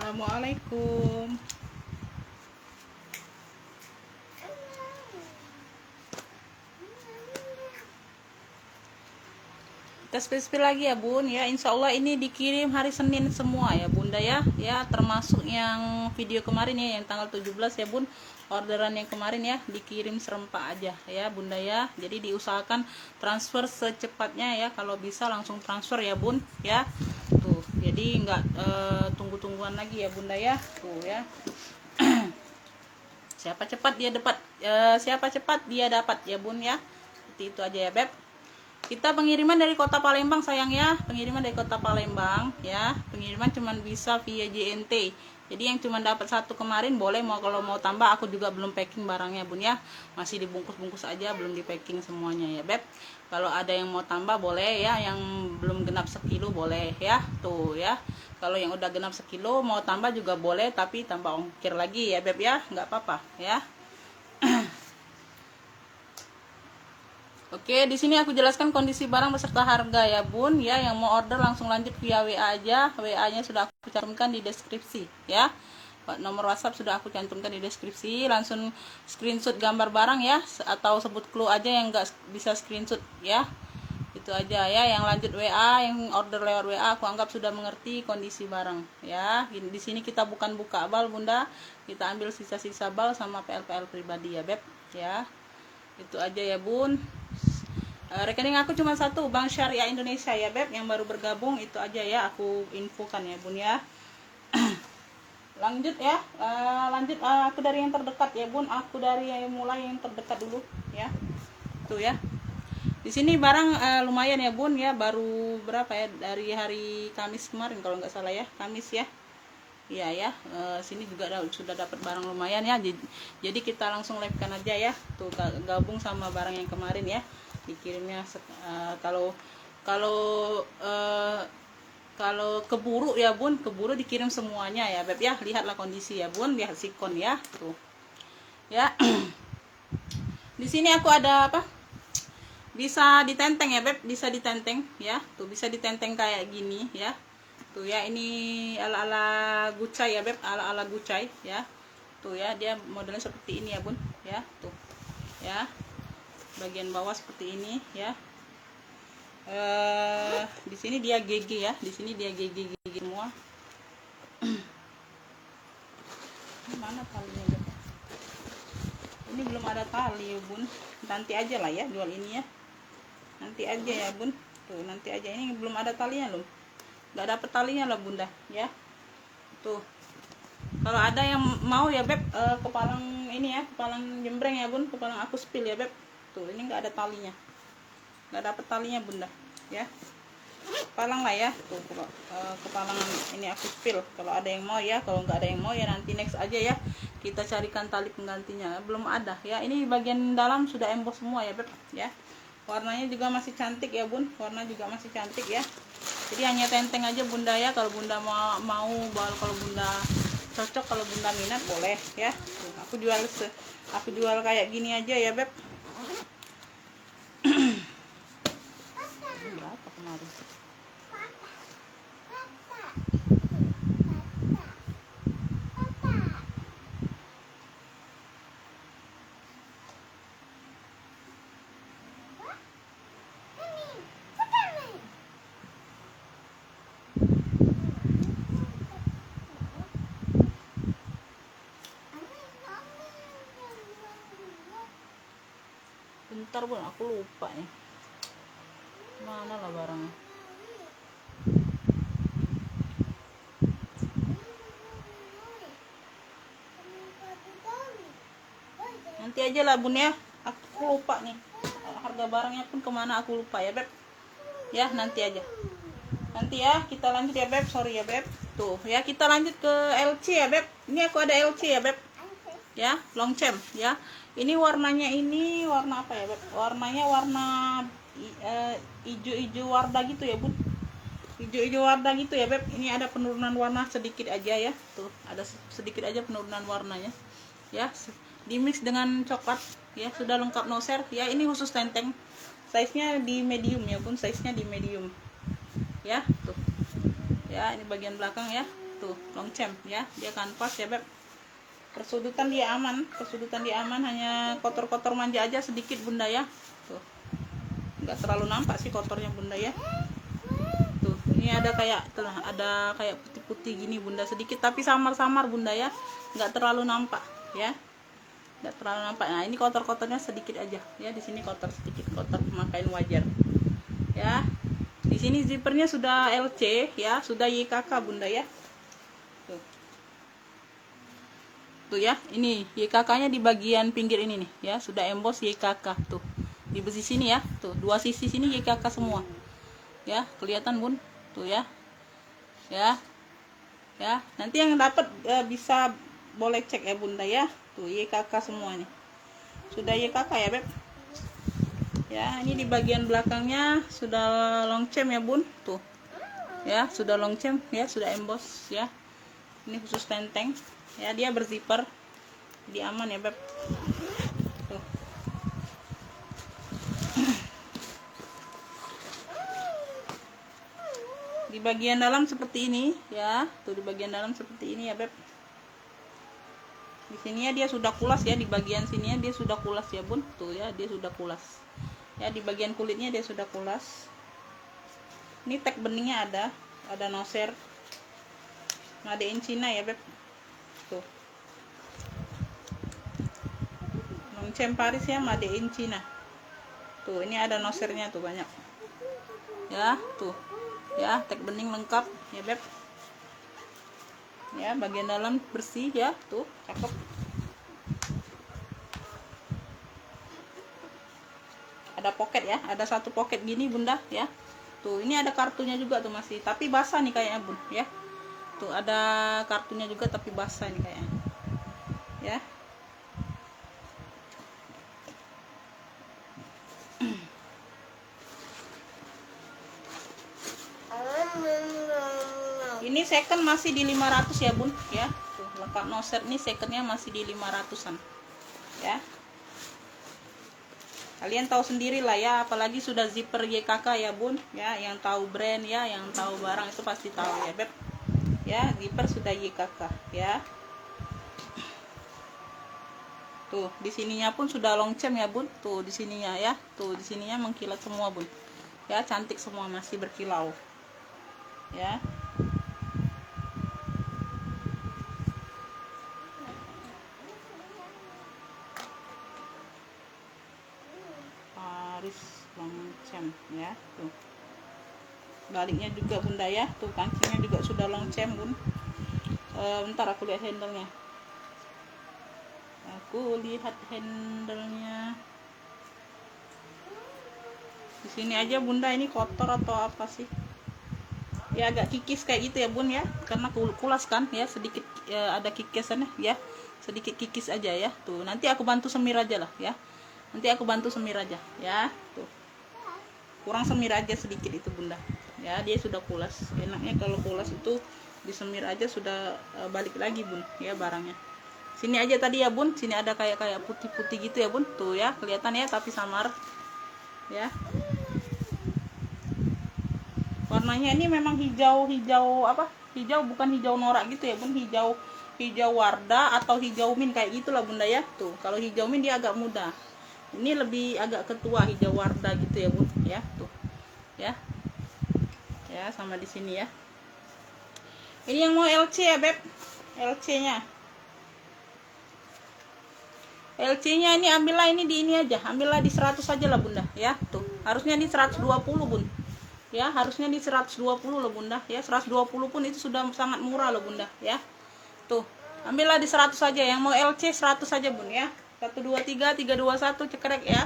Assalamualaikum. Kita spill lagi ya bun ya, insya Allah ini dikirim hari Senin semua ya bunda ya, termasuk yang video kemarin ya, yang tanggal 17 ya bun, orderan yang kemarin ya dikirim serempak aja ya bunda ya. Jadi diusahakan transfer secepatnya ya, kalau bisa langsung transfer ya bun ya, tuh jadi nggak tunggu-tungguan lagi ya bunda ya, tuh ya. Siapa cepat dia dapat ya bun ya, seperti itu aja ya beb. Kita pengiriman dari kota Palembang sayang ya, pengiriman dari kota Palembang ya, pengiriman cuman bisa via JNT. Jadi yang cuma dapat satu kemarin boleh, kalau mau tambah aku juga belum packing barangnya bun ya, masih dibungkus-bungkus aja, belum di packing semuanya ya beb. Kalau ada yang mau tambah boleh ya, yang belum genap sekilo boleh ya, tuh ya. Kalau yang udah genap sekilo mau tambah juga boleh, tapi tambah ongkir lagi ya beb ya, nggak apa-apa ya. Oke, di sini aku jelaskan kondisi barang beserta harga ya bun ya. Yang mau order langsung lanjut via WA aja. WA-nya sudah aku cantumkan di deskripsi ya. Nomor WhatsApp sudah aku cantumkan di deskripsi. Langsung screenshot gambar barang ya, atau sebut clue aja yang nggak bisa screenshot ya. Itu aja ya. Yang lanjut WA, yang order lewat WA, aku anggap sudah mengerti kondisi barang ya. Di sini kita bukan buka bal bunda, kita ambil sisa-sisa bal sama PL-PL pribadi ya beb ya. Itu aja ya bun. Rekening aku cuma satu, Bank Syariah Indonesia ya beb, yang baru bergabung. Itu aja ya aku infokan ya bun ya. Lanjut ya, aku dari yang terdekat ya bun, aku dari yang mulai yang terdekat dulu ya. Tuh ya, di sini barang lumayan ya bun ya, baru berapa ya, dari hari Kamis kemarin kalau nggak salah ya, Kamis ya. Iya ya, sini juga sudah dapat barang lumayan ya. Jadi kita langsung live-kan aja ya. Tuh gabung sama barang yang kemarin ya. Dikirimnya kalau keburu ya bun, keburu dikirim semuanya ya beb ya. Lihatlah kondisi ya bun, lihat sikon ya. Tuh. Ya. Di sini aku ada apa? Bisa ditenteng ya beb, bisa ditenteng ya. Tuh bisa ditenteng kayak gini ya. Tuh ya, ini ala-ala gucai ya beb, ala-ala gucai ya. Tuh ya, dia modelnya seperti ini ya bun ya. Tuh ya, bagian bawah seperti ini ya. Di sini dia GG ya, di sini dia GG semua. Ini mana talinya beb? Ini belum ada tali ya bun, nanti aja lah ya jual ini ya, nanti aja ya bun. Tuh nanti aja, ini belum ada talinya loh, nggak dapet talinya lah bunda ya. Tuh kalau ada yang mau ya beb, kepalang ini ya, kepalang jembreng ya bun, kepalang aku spill ya beb. Tuh ini nggak ada talinya, nggak dapet talinya bunda ya. Kepalang lah ya, tuh kepalang ini aku spill. Kalau ada yang mau ya, kalau nggak ada yang mau ya nanti next aja ya, kita carikan tali penggantinya. Belum ada ya, ini bagian dalam sudah emboss semua ya beb ya. Warnanya juga masih cantik ya bun, warna juga masih cantik ya. Jadi hanya tenteng aja bunda ya, kalau bunda mau kalau bunda cocok, kalau bunda minat boleh ya. Aku jual kayak gini aja ya beb. Berapa kemarin? Bentar bun, aku lupa nih. Mana lah barangnya? Nanti aja lah bun ya, aku lupa nih. Harga barangnya pun kemana aku lupa ya beb. Ya nanti aja. Nanti ya kita lanjut ya beb, sorry ya beb. Tuh ya, kita lanjut ke LC ya beb. Ini aku ada LC ya beb. Ya, Longchamp ya. Ini warnanya, ini warna apa ya beb? Warnanya warna hijau-hijau warna gitu ya bun, hijau-hijau warna gitu ya beb. Ini ada penurunan warna sedikit aja ya, tuh ada sedikit aja penurunan warnanya ya, dimix dengan coklat ya, sudah lengkap noser ya. Ini khusus tenteng, size nya di medium ya bun, size nya di medium ya. Tuh ya, ini bagian belakang ya. tuh long chain ya, dia kanvas ya beb. Persudutan dia aman, hanya kotor-kotor manja aja sedikit bunda ya. Tuh nggak terlalu nampak sih kotornya bunda ya. Tuh ini ada kayak putih-putih gini bunda sedikit, tapi samar-samar bunda ya, nggak terlalu nampak ya, nggak terlalu nampak. Nah ini kotor-kotornya sedikit aja ya, di sini kotor sedikit, kotor pemakaian wajar ya. Di sini zippernya sudah LC ya, sudah YKK bunda ya. Tuh ya, ini YKK-nya di bagian pinggir ini nih ya, sudah emboss YKK tuh. Di besi sini ya, tuh dua sisi sini YKK semua. Ya, kelihatan bun, tuh ya. Ya. Ya, nanti yang dapat bisa boleh cek ya bunda ya. Tuh YKK semua nih. Sudah YKK ya, beb. Ya, ini di bagian belakangnya sudah long chain ya bun, tuh. Ya, sudah long chain ya, sudah emboss ya. Ini khusus tenteng. Ya, dia berzipper, dia aman ya beb. Tuh. Di bagian dalam seperti ini ya, tuh di bagian dalam seperti ini ya beb. Di sininya dia sudah kulas ya, di bagian sininya dia sudah kulas ya bun, tuh ya, dia sudah kulas ya, di bagian kulitnya dia sudah kulas. Ini tag beningnya ada noser, made in China ya beb. Tuh long chain Paris ya, made in China. Tuh ini ada nosernya tuh banyak ya, tuh ya, tag bening lengkap ya beb ya. Bagian dalam bersih ya, tuh cakep. Ada pocket ya, ada satu pocket gini bunda ya. Tuh ini ada kartunya juga tuh masih, tapi basah nih kayaknya bun ya. Tuh ada kartunya juga tapi basah nih kayaknya ya. Ini second masih di 500 ya bun ya. Tuh lengkap noset, nih secondnya masih di 500-an ya. Kalian tahu sendiri lah ya, apalagi sudah zipper YKK ya bun ya. Yang tahu brand ya, yang tahu barang itu pasti tahu ya beb ya. Zipper sudah YKK ya. Tuh di sininya pun sudah long chain ya bun. Tuh di sininya ya, tuh di sininya mengkilat semua bun ya, cantik semua, masih berkilau ya. Paris long chain ya. Tuh baliknya juga bunda ya, tuh kancingnya juga sudah long chain bun. Bentar aku lihat handle-nya. Di sini aja bunda, ini kotor atau apa sih ya, agak kikis kayak gitu ya bun ya, karena kulas kan ya, sedikit ada kikisannya ya, sedikit kikis aja ya. Tuh nanti aku bantu semir aja lah ya, nanti aku bantu semir aja ya. Tuh kurang semir aja sedikit itu bunda ya, dia sudah kulas. Enaknya kalau kulas itu disemir aja sudah balik lagi bun ya barangnya. Sini aja tadi ya bun, sini ada kayak putih-putih gitu ya bun, tuh ya kelihatan ya, tapi samar ya. Warnanya ini memang hijau apa, hijau bukan hijau norak gitu ya bun, hijau warda atau hijau min kayak gitulah bunda ya. Tuh kalau hijau min dia agak muda, ini lebih agak ketua, hijau warda gitu ya bun ya. Tuh ya, ya sama di sini ya. Ini yang mau LC ya beb, LC-nya ini ambillah ini di ini aja, ambillah di 100 aja lah bunda ya. Tuh harusnya di 120 bun ya, harusnya di 120 loh bunda ya. 120 pun itu sudah sangat murah loh bunda ya. Tuh ambillah di 100 saja, yang mau LC 100 saja bun ya. 123 321 cekrek ya,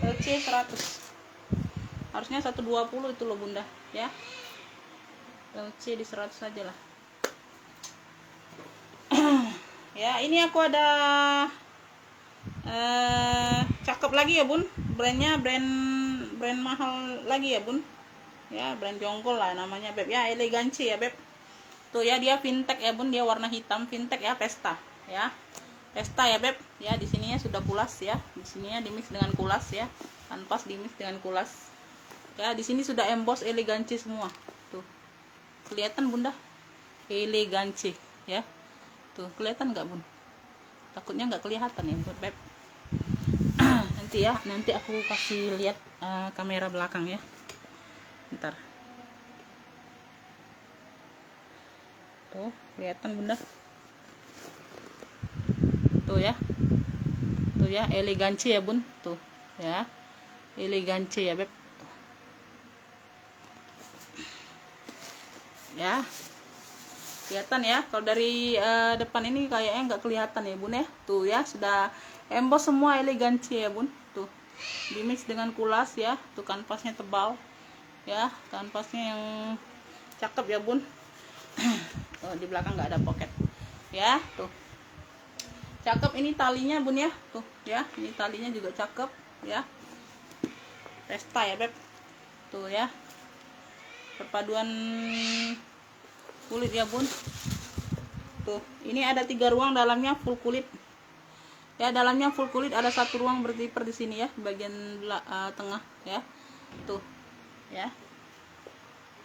LC 100, harusnya 120 itu loh bunda ya. LC di 100 saja lah. Ya ini aku ada cakep lagi ya bun, brandnya brand mahal lagi ya bun ya, brand jonggol lah namanya beb ya, elegansi ya beb. Tuh ya dia fintech ya bun, dia warna hitam fintech ya, pesta ya, pesta ya beb ya. Di sininya sudah kulas ya, di sininya dimix dengan kulas ya, kanvas dimix dengan kulas ya. Di sini sudah emboss elegansi semua, tuh kelihatan bunda Elegance ya. Tuh, kelihatan nggak bun? Takutnya nggak kelihatan ya buat beb. Nanti ya, nanti aku kasih lihat kamera belakang ya. Ntar. Tuh, kelihatan bunda. Tuh ya. Tuh ya, elegance ya bun. Tuh ya, elegance ya beb. Ya, kelihatan ya. Kalau dari depan ini kayaknya nggak kelihatan ya bun ya. Tuh ya, sudah emboss semua elegance ya bun. Tuh, dimix dengan kulas ya. Tuh, kanvasnya tebal ya, kanvasnya yang cakep ya bun. Oh, di belakang nggak ada pocket ya. Tuh, cakep ini talinya bun ya. Tuh ya, ini talinya juga cakep ya. Resta ya beb. Tuh ya, perpaduan kulit ya bun. Tuh, ini ada 3 ruang, dalamnya full kulit ya. Dalamnya full kulit, ada 1 ruang berzipper di sini ya, bagian tengah ya. Tuh ya,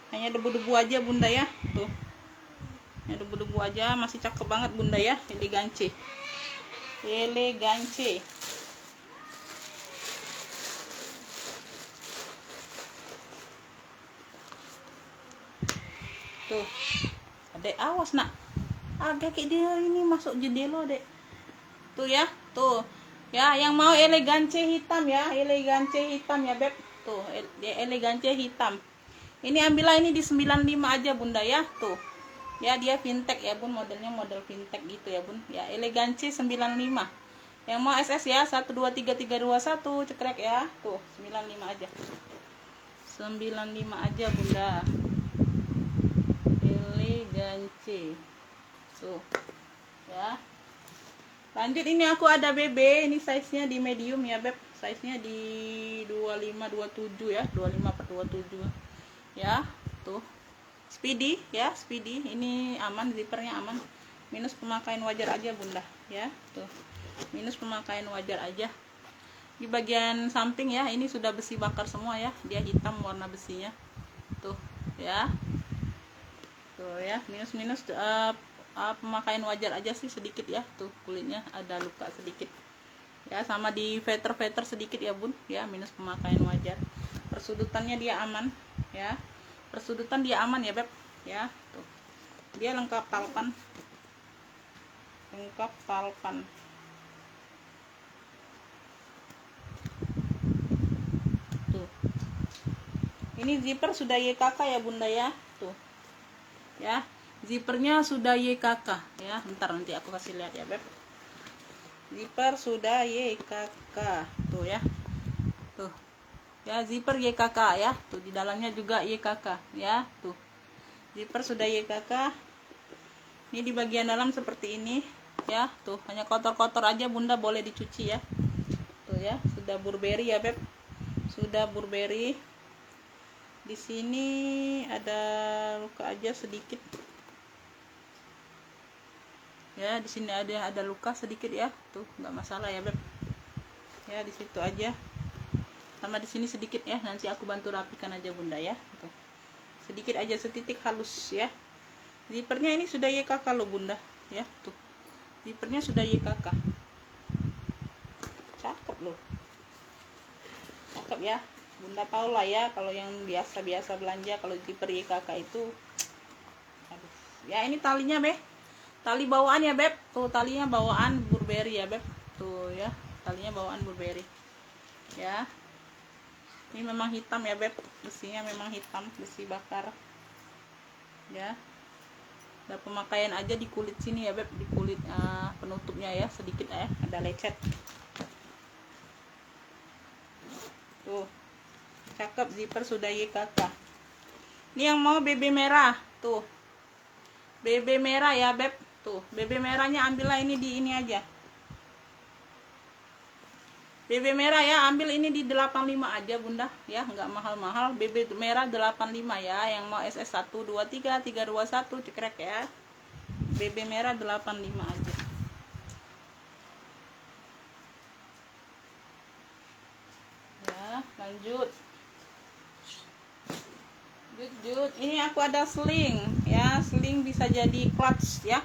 hanya debu-debu aja bunda ya. Tuh, hanya debu-debu aja, masih cakep banget bunda ya. Elegance, elegance. Tuh, adek awas nak, kaki dia ini masuk jendela dek. Tuh ya, tuh ya, yang mau elegance hitam ya, elegance hitam ya beb. Tuh, elegance hitam. Ini ambillah ini di 95 aja bunda ya. Tuh ya, dia fintech ya bun, modelnya model fintech gitu ya bun ya. Elegance 95. Yang mau SS ya, 1233321 cekrek ya. Tuh, 95 aja, 95 aja bunda. Elegance. Tuh ya, lanjut ini aku ada BB, ini size nya di medium ya beb, size nya di 25-27 ya, 25/27 ya. Tuh, speedy ya, speedy. Ini aman, zippernya aman, minus pemakaian wajar aja bunda ya. Tuh, minus pemakaian wajar aja. Di bagian samping ya, ini sudah besi bakar semua ya, dia hitam warna besinya. Tuh ya, tuh ya, minus pemakaian wajar aja sih sedikit ya. Tuh, kulitnya ada luka sedikit ya, sama di veter sedikit ya bun ya, minus pemakaian wajar. Persudutannya dia aman ya, persudutan dia aman ya beb ya. Tuh, dia lengkap talpan, lengkap talpan. Tuh, ini zipper sudah YKK ya bunda ya. Tuh ya, zippernya sudah YKK ya. Bentar, nanti aku kasih lihat ya beb. Zipper sudah YKK. Tuh ya, tuh ya, zipper YKK ya. Tuh, di dalamnya juga YKK ya. Tuh, zipper sudah YKK. Ini di bagian dalam seperti ini ya. Tuh, hanya kotor-kotor aja bunda, boleh dicuci ya. Tuh ya, sudah Burberry ya beb, sudah Burberry. Di sini ada luka aja sedikit ya, di sini ada luka sedikit ya. Tuh, nggak masalah ya beb ya, di situ aja, sama di sini sedikit ya, nanti aku bantu rapikan aja bunda ya. Tuh, sedikit aja, setitik halus ya. Zippernya ini sudah YKK loh bunda ya. Tuh, zippernya sudah YKK, cakep loh, cakep ya bunda. Tahu lah ya, kalau yang biasa belanja, kalau zipper YKK itu aduh. Ya, ini talinya beb, tali bawaan ya beb. Tuh, talinya bawaan Burberry ya beb. Tuh ya, talinya bawaan Burberry ya. Ini memang hitam ya beb, besinya memang hitam, besi bakar ya. Ada pemakaian aja di kulit sini ya beb, di kulit penutupnya ya, sedikit ya, ada lecet. Tuh, cakep, zipper sudah YKK. Ini yang mau BB merah. Tuh, BB merah ya beb. Tuh, BB merahnya ambillah ini di ini aja, BB merah ya, ambil ini di 85 aja bunda ya, nggak mahal-mahal. BB merah 85 ya, yang mau SS 1233321 cekrek ya. BB merah 85 aja ya. Lanjut Lanjut, ini aku ada sling ya, sling bisa jadi clutch ya.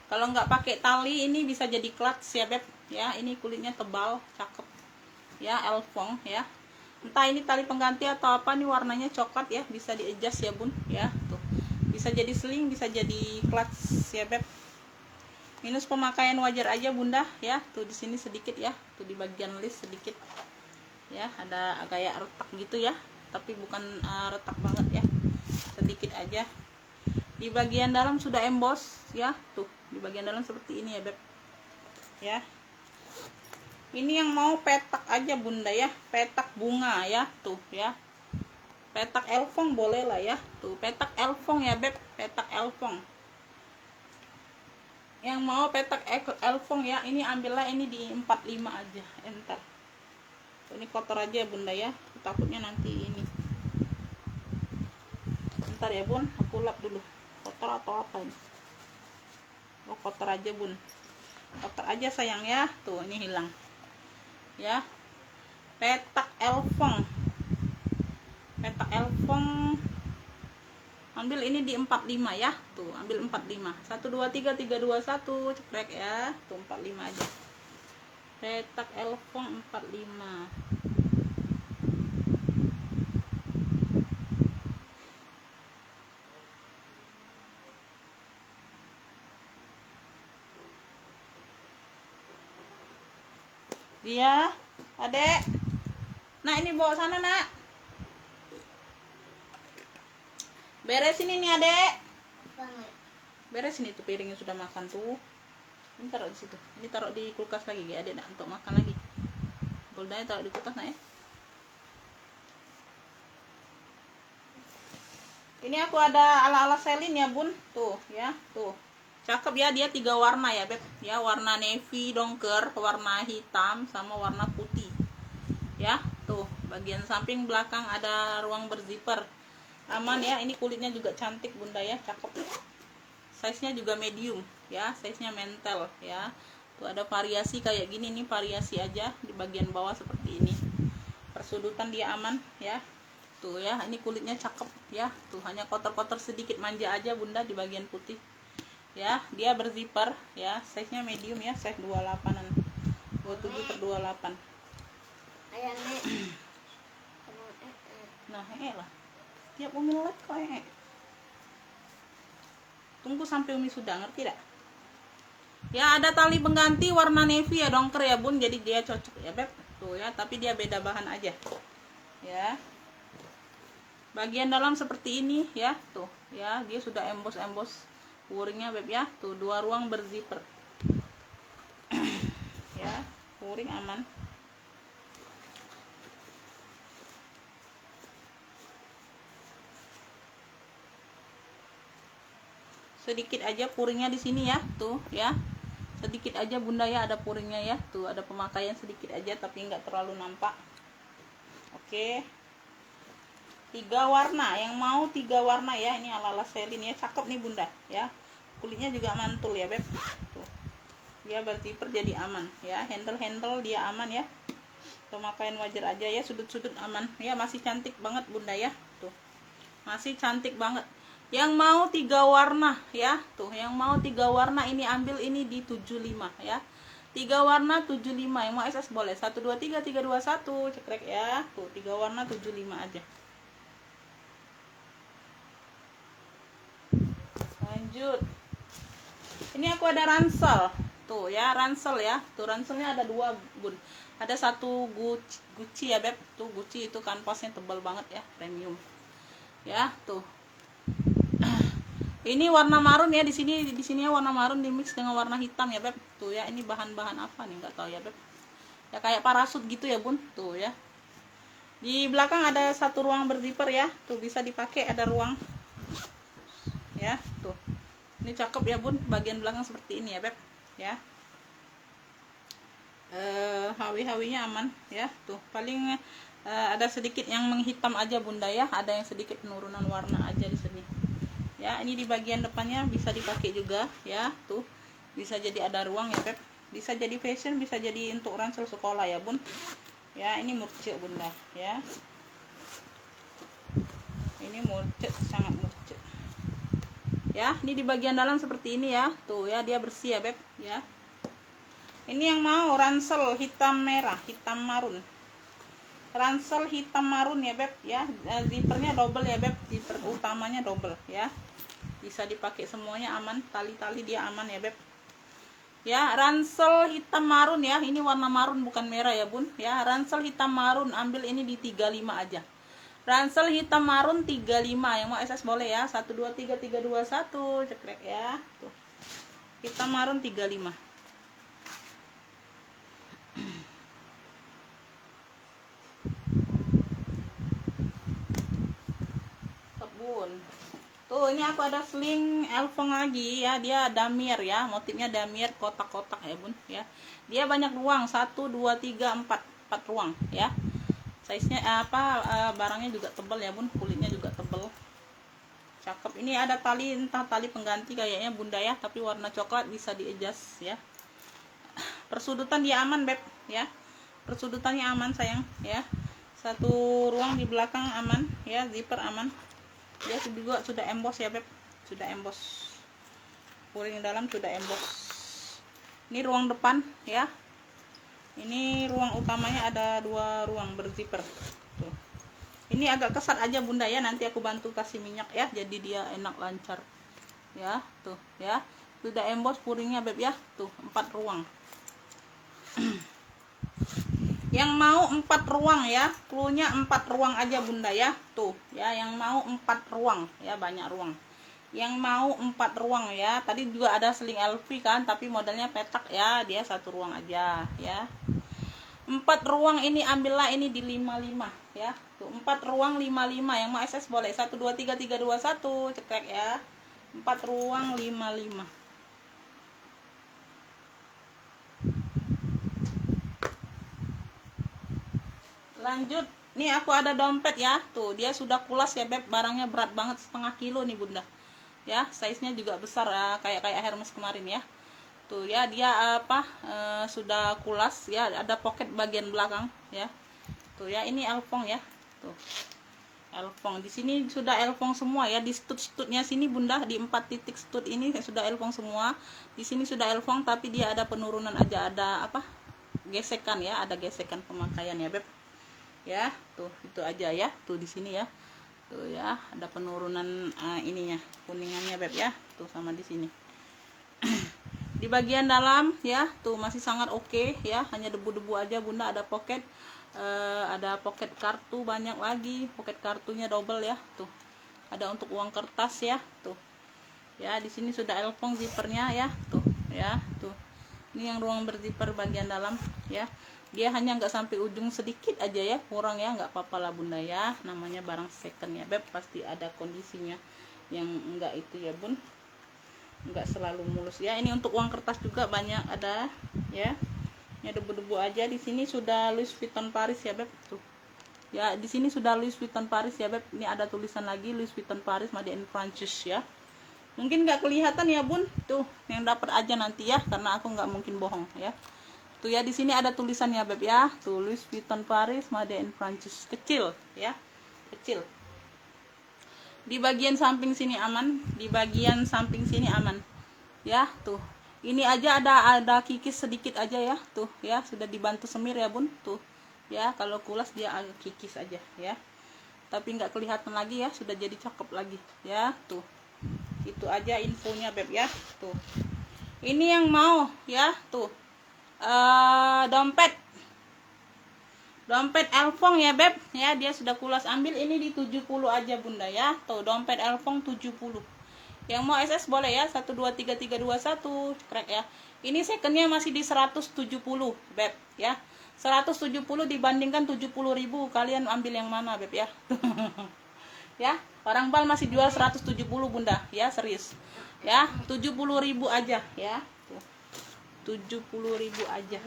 Kalau nggak pakai tali ini bisa jadi clutch ya beb ya. Ini kulitnya tebal, cakep ya, elfong ya. Entah ini tali pengganti atau apa, nih warnanya coklat ya, bisa di adjust ya bun ya. Tuh, bisa jadi sling, bisa jadi clutch ya beb. Minus pemakaian wajar aja bunda ya. Tuh di sini sedikit ya, tuh di bagian list sedikit ya, ada kayak retak gitu ya, tapi bukan retak banget ya, sedikit aja. Di bagian dalam sudah emboss ya, tuh di bagian dalam seperti ini ya beb ya. Ini yang mau petak aja bunda ya, petak bunga ya, tuh ya, petak elfong boleh lah ya. Tuh petak elfong ya beb, petak elfong. Yang mau petak elfong ya, ini ambillah ini di 45 aja, entar. Tuh, ini kotor aja bunda ya, takutnya nanti ini. Bentar ya bun, aku lap dulu. Kotor atau apa ini? Oh kotor aja bun, kotor aja sayang ya. Tuh ini hilang ya. Petak elfong, petak elfong ambil ini di 45 ya. Tuh ambil 45, 1 2 3 3 2 1 cekrek ya. Tuh 45 aja, petak elfong 45. Dia, adek. Nah ini bawa sana nak. Beresin ini adek. Beresin itu piringnya sudah makan tuh. Ini taruh di situ. Ini taruh di kulkas lagi ya adek nak, untuk makan lagi. Goldanya taruh di kulkas nak ya. Ini aku ada ala-ala selin ya bun. Tuh ya, tuh. Cakep ya, dia 3 warna ya beb ya, warna navy dongker, warna hitam, sama warna putih ya. Tuh bagian samping belakang ada ruang berzipper, aman ya. Ini kulitnya juga cantik bunda ya, cakep. Size nya juga medium ya, size nya mentel ya. Tuh ada variasi kayak gini nih, variasi aja di bagian bawah seperti ini. Persudutan dia aman ya. Tuh ya, ini kulitnya cakep ya. Tuh hanya kotor-kotor sedikit, manja aja bunda di bagian putih ya. Dia berzipper ya, size nya medium ya, size 28an, 27/28. Nah lah, tiap Umi live kok tunggu sampai Umi sudah ngerti dak ya. Ada tali pengganti warna navy ya dongker ya bun, jadi dia cocok ya beb. Tuh ya, tapi dia beda bahan aja ya. Bagian dalam seperti ini ya, tuh ya, dia sudah emboss puringnya beb ya. Tuh 2 ruang berzipper ya, puring aman. Sedikit aja puringnya di sini ya, tuh ya, sedikit aja bunda ya, ada puringnya ya. Tuh ada pemakaian sedikit aja, tapi nggak terlalu nampak. Oke, 3 warna, yang mau 3 warna ya. Ini ala-ala selin ya, cakep nih bunda ya. Kulitnya juga mantul ya beb. Tuh dia berzipper jadi aman ya, handle dia aman ya. Pemakaian wajar aja ya, sudut-sudut aman ya, masih cantik banget bunda ya. Tuh masih cantik banget. Yang mau 3 warna ya, tuh yang mau 3 warna ini ambil ini di 75 ya. 3 warna 75, yang mau SS boleh 1 2 3 3 2 1 cekrek ya. Tuh 3 warna 75 aja. Lanjut, ini aku ada ransel tuh ya, ransel ya. Tuh ranselnya ada 2 bun, ada 1 Gucci ya beb. Tuh Gucci itu kanvasnya tebal banget ya, premium ya. Tuh ini warna marun ya, di sini ya warna marun di mix dengan warna hitam ya beb. Tuh ya, ini bahan-bahan apa nih nggak tahu ya beb ya, kayak parasut gitu ya bun. Tuh ya, di belakang ada 1 ruang berzipper ya. Tuh bisa dipakai, ada ruang ya. Tuh ini cakep ya bun, bagian belakang seperti ini ya beb ya. Hawi-hawinya aman ya. Tuh paling ada sedikit yang menghitam aja bunda ya, ada yang sedikit penurunan warna aja di sini ya. Ini di bagian depannya bisa dipakai juga ya. Tuh bisa jadi ada ruang ya beb, bisa jadi fashion, bisa jadi untuk ransel sekolah ya bun ya. Ini murce bunda ya, ini sangat murce. Ya, ini di bagian dalam seperti ini ya. Tuh ya, dia bersih ya, Beb, ya. Ini yang mau ransel hitam merah, hitam marun. Ransel hitam marun ya, Beb, ya. Zippernya double ya, Beb. Zipper utamanya double ya. Bisa dipakai semuanya, aman. Tali-tali dia aman ya, Beb. Ya, ransel hitam marun ya. Ini warna marun bukan merah ya, Bun. Ya, ransel hitam marun, ambil ini di 35 aja. Ransel hitam marun 35, yang mau SS boleh ya. 1 2 3 3 2 1, cekrek ya. Tuh. Hitam marun 35. Kebun. Tuh, ini aku ada sling elfong lagi ya. Dia damir ya, motifnya damir kotak-kotak ya, Bun ya. Dia banyak ruang, 1 2 3 4 ruang ya. Size-nya barangnya juga tebal ya, Bun, kulitnya juga tebal, cakep. Ini ada tali, entah tali pengganti kayaknya, Bunda ya, tapi warna coklat, bisa di adjust ya. Persudutan dia aman, Beb ya, persudutannya aman sayang ya. Satu ruang di belakang aman ya, zipper aman. Dia juga sudah emboss ya, Beb, sudah emboss, kuring dalam sudah emboss. Ini ruang depan ya. Ini ruang utamanya ada 2 ruang berzipper. Tuh. Ini agak kesat aja, Bunda ya, nanti aku bantu kasih minyak ya, jadi dia enak lancar. Ya, tuh ya. Sudah emboss puringnya, Beb ya. Tuh, 4 ruang. Yang mau 4 ruang ya, cluenya 4 ruang aja, Bunda ya. Tuh, ya, yang mau 4 ruang ya, banyak ruang. Yang mau 4 ruang ya. Tadi juga ada sling LV kan, tapi modelnya petak ya, dia 1 ruang aja ya. 4 ruang ini ambillah ini di 55 ya. Tuh, 4 ruang 55, yang mau SS boleh. 1 2 3 3 2 1, cekrek ya. 4 ruang 55. Lanjut, nih aku ada dompet ya. Tuh, dia sudah kulas ya, Beb. Barangnya berat banget, setengah kilo nih, Bunda. Ya, size-nya juga besar ya, kayak Hermes kemarin ya. Tuh ya, dia sudah kulas ya, ada pocket bagian belakang ya. Tuh ya, ini elfong ya. Tuh. Elfong di sini sudah elfong semua ya, di stud-studnya sini, Bunda, di 4 titik stud ini sudah elfong semua. Di sini sudah elfong, tapi dia ada penurunan aja, ada gesekan ya, ada gesekan pemakaian ya, Beb. Ya, tuh itu aja ya. Tuh di sini ya. Tuh ya, ada penurunan ininya, kuningannya, Beb ya. Tuh sama di sini. Di bagian dalam ya, tuh masih sangat oke ya, hanya debu-debu aja, Bunda. Ada pocket, kartu banyak lagi, pocket kartunya double ya. Tuh, ada untuk uang kertas ya. Tuh ya, di sini sudah elfong zippernya ya. Tuh ya, tuh ini yang ruang berzipper bagian dalam ya. Dia hanya nggak sampai ujung, sedikit aja ya, kurang ya, nggak apa-apa lah, Bunda ya, namanya barang second ya, Beb, pasti ada kondisinya yang enggak itu ya, Bun, nggak selalu mulus ya. Ini untuk uang kertas juga banyak ada ya, ini debu-debu aja. Di sini sudah Louis Vuitton Paris ya, Beb. Tuh ya, di sini sudah Louis Vuitton Paris ya, Beb. Ini ada tulisan lagi Louis Vuitton Paris made in Prancis ya. Mungkin nggak kelihatan ya, Bun, tuh yang dapat aja nanti ya, karena aku nggak mungkin bohong ya. Tuh ya, di sini ada tulisannya, Beb ya. Tuh, Louis Vuitton Paris made in Prancis, kecil ya, kecil. Di bagian samping sini aman, di bagian samping sini aman ya. Tuh, ini aja ada kikis sedikit aja ya. Tuh ya, sudah dibantu semir ya, Bun. Tuh ya, kalau kulas dia agak kikis aja ya, tapi nggak kelihatan lagi ya, sudah jadi cakep lagi ya. Tuh, itu aja infonya, Beb ya. Tuh, ini yang mau ya. Tuh, dompet elfong ya, Beb ya, dia sudah kulas, ambil ini di 70 aja, Bunda ya. Tuh, dompet elfong 70. Yang mau SS boleh ya. 1 2 3 3 2 1, krek ya. Ini secondnya masih di 170, Beb ya. 170 dibandingkan 70.000, kalian ambil yang mana, Beb ya. Ya, orang bal masih jual 170, Bunda ya, serius ya. 70.000 aja ya. Tuh, 70.000 aja.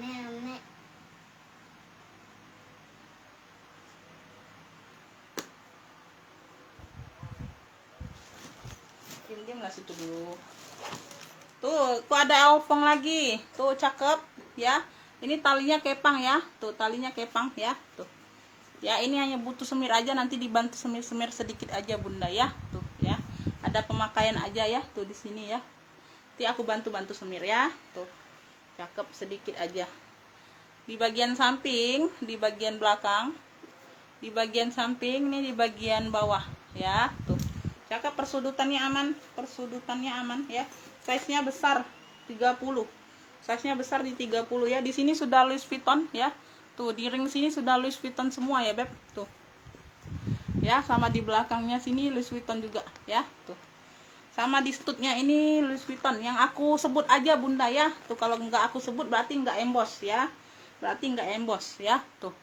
Diam lah situ dulu. Tuh ada elfong lagi. Tuh, cakep ya. Ini talinya kepang ya. Tuh, talinya kepang ya. Tuh Ya, ini hanya butuh semir aja, nanti dibantu semir-semir sedikit aja bunda ya. Tuh ya, ada pemakaian aja ya, tuh di sini ya. Nanti aku bantu-bantu semir ya. Tuh, cakep sedikit aja. Di bagian samping, di bagian belakang, di bagian samping, nih di bagian bawah ya. Tuh, cakep, persudutannya aman ya. Size-nya besar 30. Size-nya besar di 30 ya. Di sini sudah Louis Vuitton ya. Tuh, di ring sini sudah Louis Vuitton semua ya, Beb. Tuh. Ya, sama di belakangnya sini Louis Vuitton juga ya. Tuh. Sama di studnya ini Louis Vuitton. Yang aku sebut aja bunda ya. Tuh, kalau nggak aku sebut berarti nggak emboss ya. Berarti nggak emboss ya. Tuh.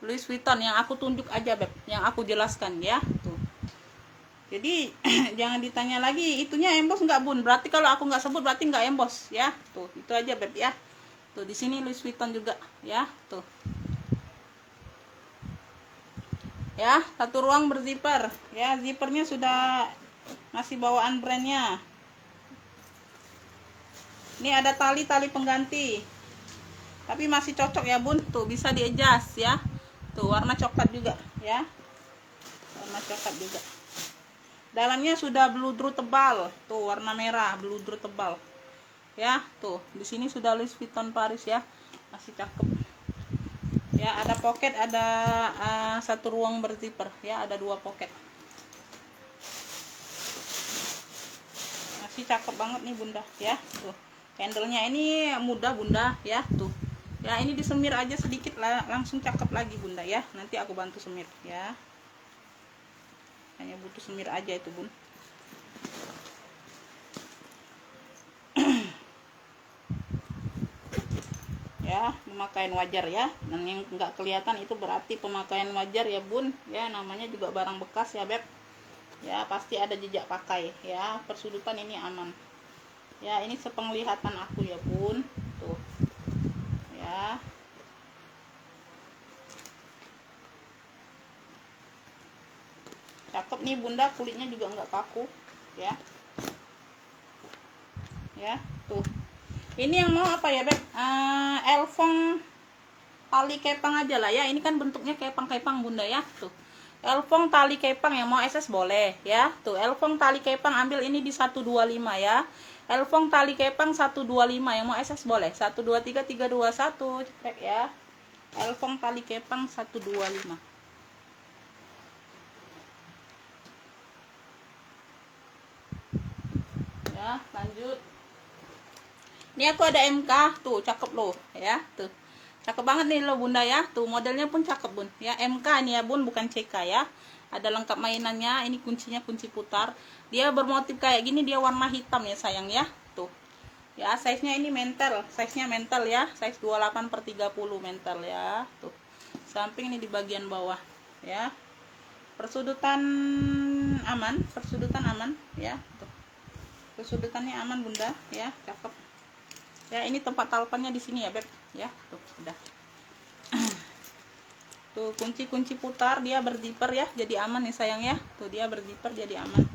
Louis Vuitton yang aku tunjuk aja, Beb. Yang aku jelaskan ya. Tuh. Jadi jangan ditanya lagi itunya emboss nggak bun. Berarti kalau aku nggak sebut berarti nggak emboss ya. Tuh, itu aja, Beb ya. Tuh, di sini Louis Vuitton juga ya. Tuh. Ya, satu ruang berzipper ya. Zippernya sudah masih bawaan brandnya. Ini ada tali pengganti, tapi masih cocok ya bun. Tuh, bisa di adjust ya. Tuh, warna coklat juga ya, warna coklat juga. Dalamnya sudah bludru tebal. Tuh, warna merah bludru tebal ya. Tuh, di sini sudah Louis Vuitton Paris ya, masih cakep ya. Ada pocket, ada satu ruang berzipper ya, ada 2 pocket. Masih cakep banget nih bunda ya. Tuh, candlenya ini mudah bunda ya. Tuh ya, ini disemir aja sedikit lah, langsung cakep lagi bunda ya. Nanti aku bantu semir ya, hanya butuh semir aja itu bun. Ya, pemakaian wajar ya. Dan yang nggak kelihatan itu berarti pemakaian wajar ya bun ya. Namanya juga barang bekas ya beb ya, pasti ada jejak pakai ya. Persudutan ini aman ya. Ini sepenglihatan aku ya bun. Tuh ya, cakep nih bunda, kulitnya juga nggak kaku ya. Ya, tuh. Ini yang mau apa ya beb? Elfong tali kepang aja lah ya. Ini kan bentuknya kepang-kepang bunda ya. Tuh, elfong tali kepang, yang mau SS boleh ya. Tuh, elfong tali kepang ambil ini di 125 ya. Elfong tali kepang 125, yang mau SS boleh 123 321 cekrek ya. Elfong tali kepang 125. Ya, lanjut. Ini aku ada MK, tuh cakep loh ya. Tuh, cakep banget nih loh bunda ya. Tuh, modelnya pun cakep bun ya. MK ini ya bun, bukan CK ya. Ada lengkap mainannya. Ini kuncinya kunci putar. Dia bermotif kayak gini, dia warna hitam ya sayang ya. Tuh ya, size nya ini mental, size nya mental ya, size 28/30 mental ya. Tuh, samping ini di bagian bawah ya. Persudutan aman ya. Tuh, persudutannya aman bunda ya, cakep ya. Ini tempat talpannya di sini ya beb ya. Tuh, udah. Tuh, kunci putar, dia berzipper ya, jadi aman ya sayang ya. Tuh, dia berzipper jadi aman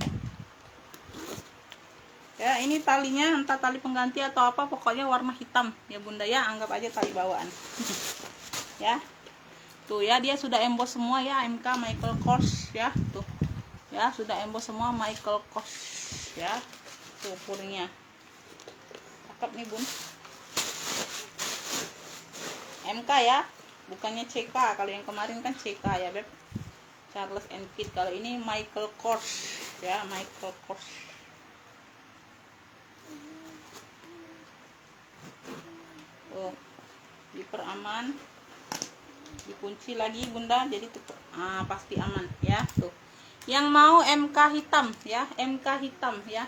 ya. Ini talinya entah tali pengganti atau apa, pokoknya warna hitam ya bunda ya. Anggap aja tali bawaan ya. Tuh ya, dia sudah emboss semua ya. MK Michael Kors ya. Tuh ya, sudah emboss semua Michael Kors ya. Tuh, puringnya cakep nih bun. MK ya, bukannya CK. Kalau yang kemarin kan CK ya beb, Charles and Kit. Kalau ini Michael Kors ya, Michael Kors. Tuh, zipper aman, dikunci lagi bunda, jadi tutup. Pasti aman ya. Tuh, yang mau MK hitam ya, MK hitam ya.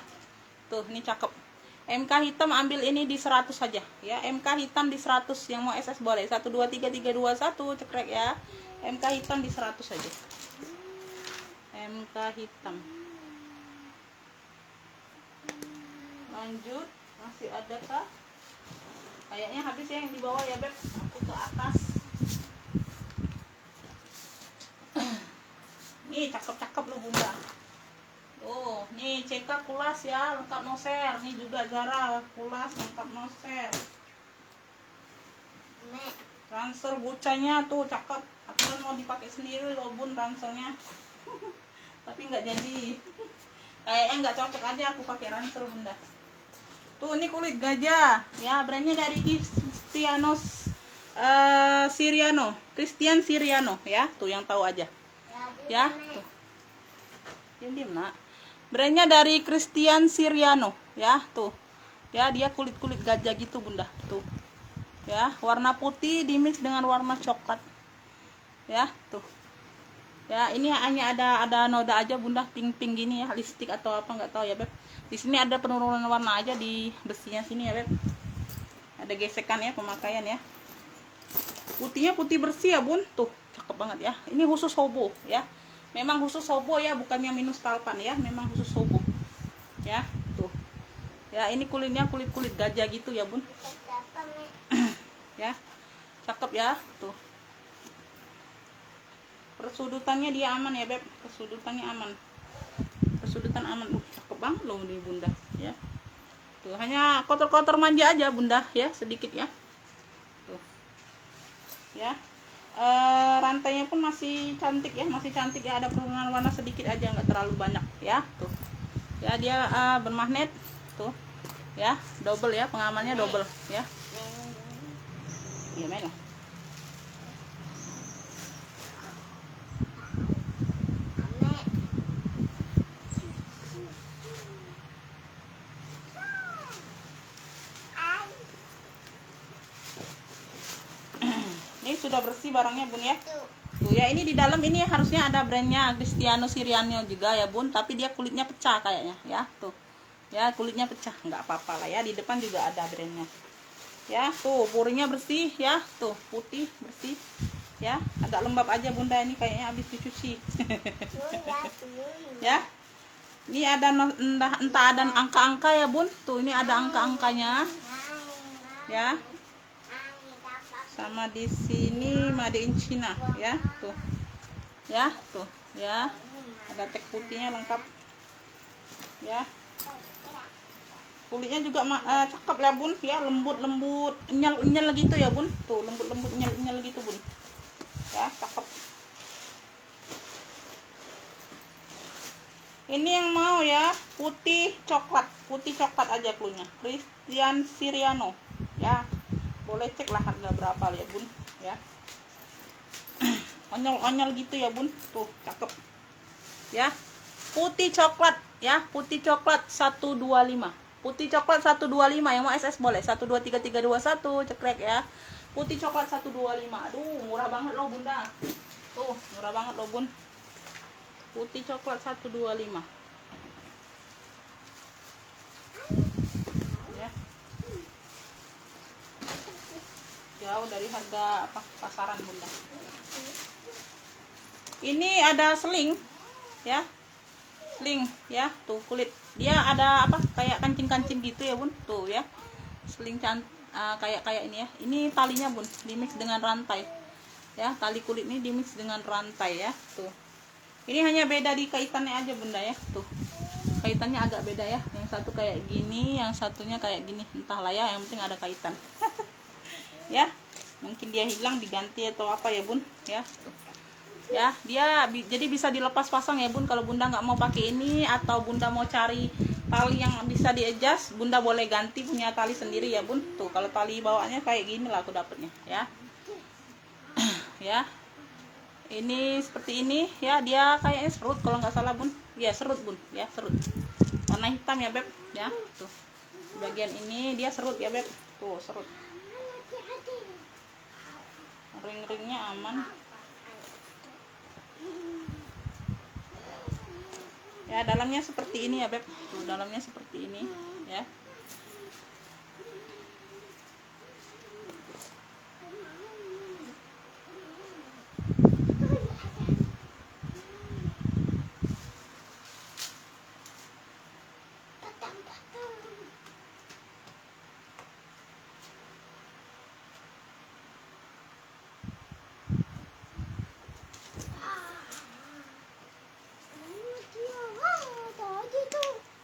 Tuh, ini cakep. MK hitam ambil ini di 100 saja ya. MK hitam di 100, yang mau SS boleh 123 321 cekrek ya. MK hitam di 100 saja. MK hitam. Lanjut, masih ada kah? Kayaknya habis ya yang di bawah ya beb. Aku ke atas. Nih cakep-cakep loh bunda. Oh, nih CK kulas ya, lengkap noser. Nih juga Zara kulas lengkap noser. Ransel bocahnya tuh cakep. Aku kan mau dipakai sendiri loh bun ranselnya. Tapi nggak jadi. Kayaknya nggak cocok aja aku pakai ransel bunda. Tuh ini kulit gajah ya, brandnya dari Christian Siriano ya, tuh yang tahu aja ya. Tuh diam nak, brandnya dari Christian Siriano ya. Tuh ya, dia kulit gajah gitu bunda. Tuh ya, warna putih dimix dengan warna coklat ya. Tuh ya, ini hanya ada noda aja bunda, pink gini ya, lipstick atau apa nggak tahu ya beb. Di sini ada penurunan warna aja di besinya sini ya beb, ada gesekan ya, pemakaian ya. Putihnya putih bersih ya bun, tuh cakep banget ya. Ini khusus hobo ya, memang khusus hobo ya, bukan yang minus talpan ya, memang khusus hobo ya. Tuh ya, ini kulitnya kulit gajah gitu ya bun. Ya cakep ya. Tuh persudutannya dia aman ya beb, persudutannya aman, persudutan aman. Cakep banget loh nih bunda ya. Tuh hanya kotor manja aja bunda ya, sedikit ya. Tuh ya, rantainya pun masih cantik ya, masih cantik ya, ada penurunan warna sedikit aja, nggak terlalu banyak ya. Tuh ya, dia bermagnet tuh ya, double ya, pengamannya double ya. Iya main lah. Ini sudah bersih barangnya bun ya. Tuh ya, ini di dalam ini harusnya ada brandnya Cristiano Siriano juga ya bun, tapi dia kulitnya pecah kayaknya ya. Tuh ya, kulitnya pecah, nggak apa-apa lah ya. Di depan juga ada brandnya ya. Tuh porinya bersih ya, tuh putih bersih ya, agak lembab aja bunda, ini kayaknya habis dicuci. Ya, ini ada entah ada angka-angka ya bun. Tuh ini ada angka-angkanya ya, sama di sini made in China ya. Tuh ya, tuh ya, ada tag putihnya lengkap ya. Kulitnya juga cakep ya bun ya, lembut nyel gitu ya bun. Tuh lembut nyel gitu bun ya, cakep. Ini yang mau ya, putih coklat aja klunya, Christian Siriano ya. Boleh cek lah harga berapa ya bun ya. Onyol gitu ya bun, tuh cakep ya. Putih coklat ya, putih coklat 125, putih coklat 125, yang mau SS boleh 123321 cekrek ya. Putih coklat 125. Aduh murah banget loh bunda, tuh murah banget loh bun, putih coklat 125 ya, jauh dari harga apa pasaran bunda. Ini ada seling ya, seling ya. Tuh kulit dia ada apa, kayak kancing gitu ya bun. Tuh ya, seling kayak ini ya. Ini talinya bun dimix dengan rantai ya, tali kulit ini dimix dengan rantai ya. Tuh ini hanya beda di kaitannya aja bunda ya. Tuh kaitannya agak beda ya, yang satu kayak gini, yang satunya kayak gini, entahlah ya, yang penting ada kaitan. Ya mungkin dia hilang diganti atau apa ya bun ya. Tuh ya, dia jadi bisa dilepas pasang ya bun. Kalau bunda nggak mau pakai ini, atau bunda mau cari tali yang bisa di adjust, bunda boleh ganti punya tali sendiri ya bun. Tuh kalau tali bawaannya kayak gini lah aku dapetnya ya. Ya ini seperti ini ya, dia kayaknya serut kalau nggak salah bun ya, serut bun ya, serut warna hitam ya beb ya. Tuh bagian ini dia serut ya beb, tuh serut, ring-ringnya aman ya. Dalamnya seperti ini ya beb, tuh dalamnya seperti ini ya.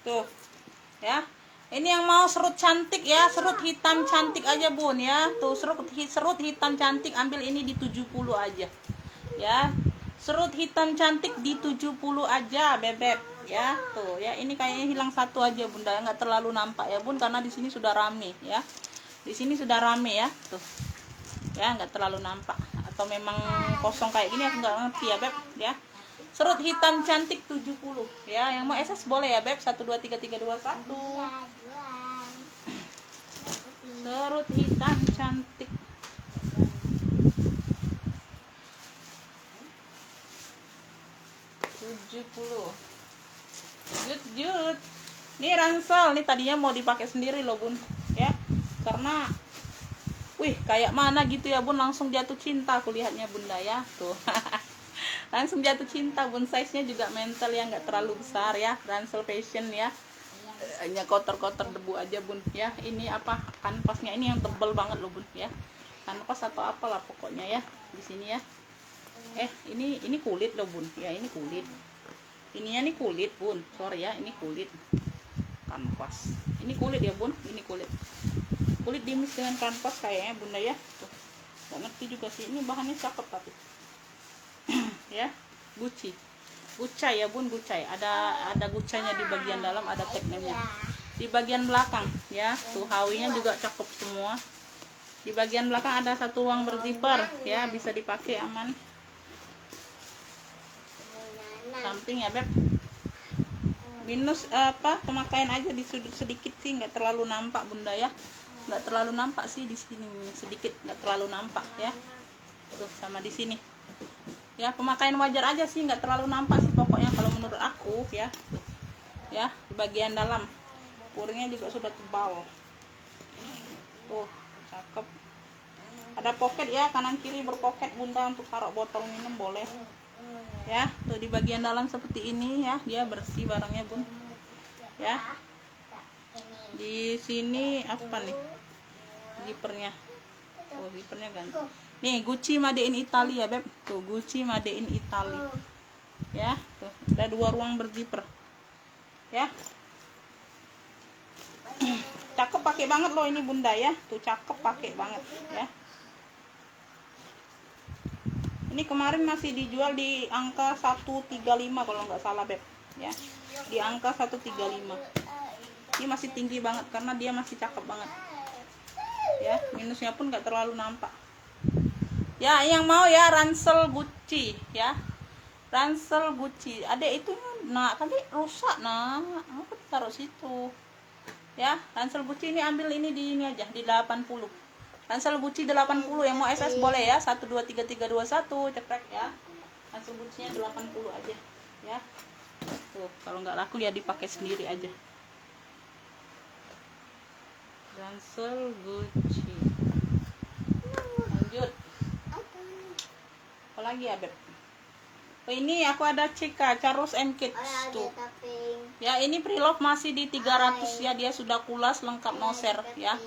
Tuh ya, Ini yang mau serut cantik ya, serut hitam cantik aja bun ya. Tuh serut hitam cantik, ambil ini di 70 aja. Ya. Serut hitam cantik di 70 aja, bebek ya. Tuh ya, ini kayaknya hilang satu aja bunda, nggak terlalu nampak ya bun, karena di sini sudah rame ya. Di sini sudah rame ya. Tuh. Ya, nggak terlalu nampak. Atau memang kosong kayak gini aku nggak ngerti ya, beb ya. Serut hitam cantik 70 ya. Yang mau SS boleh ya, beb. 1 2 3 3 2 1. Serut hitam cantik 70. Jut. Ini ransel nih, tadinya mau dipakai sendiri loh bun ya. Karena wih, kayak mana gitu ya bun, langsung jatuh cinta aku lihatnya bunda ya. Tuh. Langsung jatuh cinta bun, size-nya juga mental ya, nggak terlalu besar ya. Ransel fashion ya. Hanya kotor-kotor debu aja bun ya. Ini apa, kanvasnya ini yang tebel banget loh bun ya. Kanvas atau apalah pokoknya ya di sini ya. Ini kulit loh bun ya, ini kulit. Ininya nih kulit bun, sorry ya, ini kulit kanvas. Ini kulit ya bun, ini kulit. Kulit dimis dengan kanvas kayaknya bunda ya. Tuh. Gak ngerti juga sih, ini bahannya cakep tapi. Ya, gucai ya bun, gucai. Ada gucanya di bagian dalam, ada tagnya di bagian belakang ya. Tuh hawinya juga cakep semua. Di bagian belakang ada satu uang berzipper ya, bisa dipakai aman. Samping ya beb. Minus apa, pemakaian aja di sudut sedikit sih, nggak terlalu nampak bunda ya. Nggak terlalu nampak sih di sini, sedikit nggak terlalu nampak ya. Tuh sama di sini. Ya pemakaian wajar aja sih, nggak terlalu nampak sih pokoknya kalau menurut aku ya. Tuh. Ya di bagian dalam puringnya juga sudah tebal. Tuh cakep. Ada pocket ya, kanan kiri berpoket bunda, untuk taruh botol minum boleh. Ya tuh di bagian dalam seperti ini ya, dia bersih barangnya bun. Ya di sini apa nih zippernya? Oh zippernya ganti. Nih Gucci Made in Italy ya beb. Tuh Gucci Made in Italy. Ya, tuh ada 2 ruang berzipper. Ya. Cakep pakai banget loh ini bunda ya. Tuh cakep pakai banget ya. Ini kemarin masih dijual di angka 135 kalau nggak salah beb. Ya. Di angka 135. Ini masih tinggi banget karena dia masih cakep banget. Ya, minusnya pun nggak terlalu nampak. Ya, yang mau ya ransel Gucci ya. Ransel Gucci. Adek itu nak tadi rusak nah. Aku taruh situ. Ya, ransel Gucci ini ambil ini di ini aja di 80. Ransel Gucci 80 yang mau SS boleh ya. 1 2 3 3 2 1 cekrek ya. Ransel Gucci-nya 80 aja ya. Tuh, kalau nggak laku ya dipakai sendiri aja. Ransel Gucci. Lanjut. Apa lagi ya beb? Oh ini aku ada CK Charles and Keith tuh. Ya ini preloved masih di 300 ya, dia sudah kulas lengkap noser ya.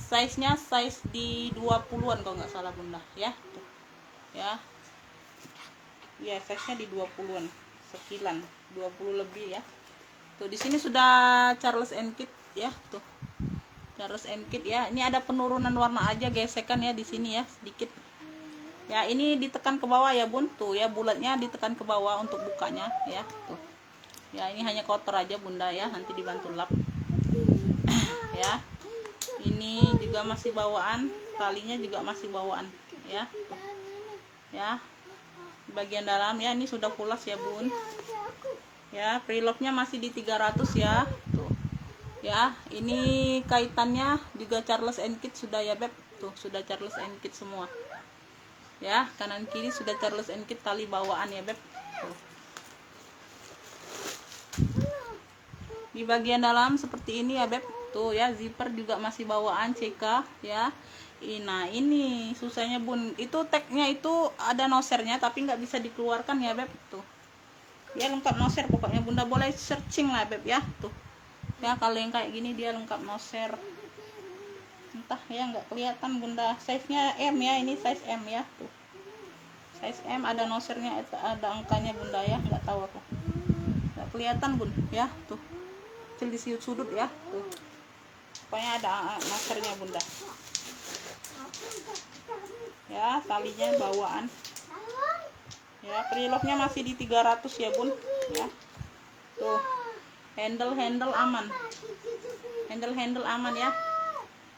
Size-nya size di 20-an kalau nggak salah bunda ya. Tuh. Ya. Ya size-nya di 20-an. Sekilan 20 lebih ya. Tuh di sini sudah Charles and Keith ya tuh. Charles and Keith ya. Ini ada penurunan warna aja, gesekan ya di sini ya sedikit. Ya ini ditekan ke bawah ya bun, tuh ya bulatnya ditekan ke bawah untuk bukanya ya tuh. Ya ini hanya kotor aja bunda ya, nanti dibantu lap. Ya ini juga masih bawaan, talinya juga masih bawaan ya tuh. Ya bagian dalam ya ini sudah pulas ya bun. Ya preloved-nya masih di 300 ya tuh. Ya ini kaitannya juga Charles and Keith sudah ya beb, tuh sudah Charles and Keith semua. Ya kanan kiri sudah Charles and Keith tali bawaan ya beb. Tuh. Di bagian dalam seperti ini ya beb. Tuh ya zipper juga masih bawaan CK ya. Nah ini susahnya bun, itu tagnya itu ada nosernya tapi nggak bisa dikeluarkan ya beb. Tuh ya lengkap noser pokoknya bunda, boleh searching lah beb ya. Tuh ya kalau yang kayak gini dia lengkap noser. Entah ya nggak kelihatan bunda, size nya M ya, ini size M ya tuh. Size M ada nosernya, ada angkanya bunda ya, nggak tahu aku nggak kelihatan bun ya tuh, kecil di sudut ya tuh supaya ada makernya bunda. Ya, talinya bawaan. Ya, prelocknya masih di 300 ya bun. Ya, tuh handle aman, handle aman ya.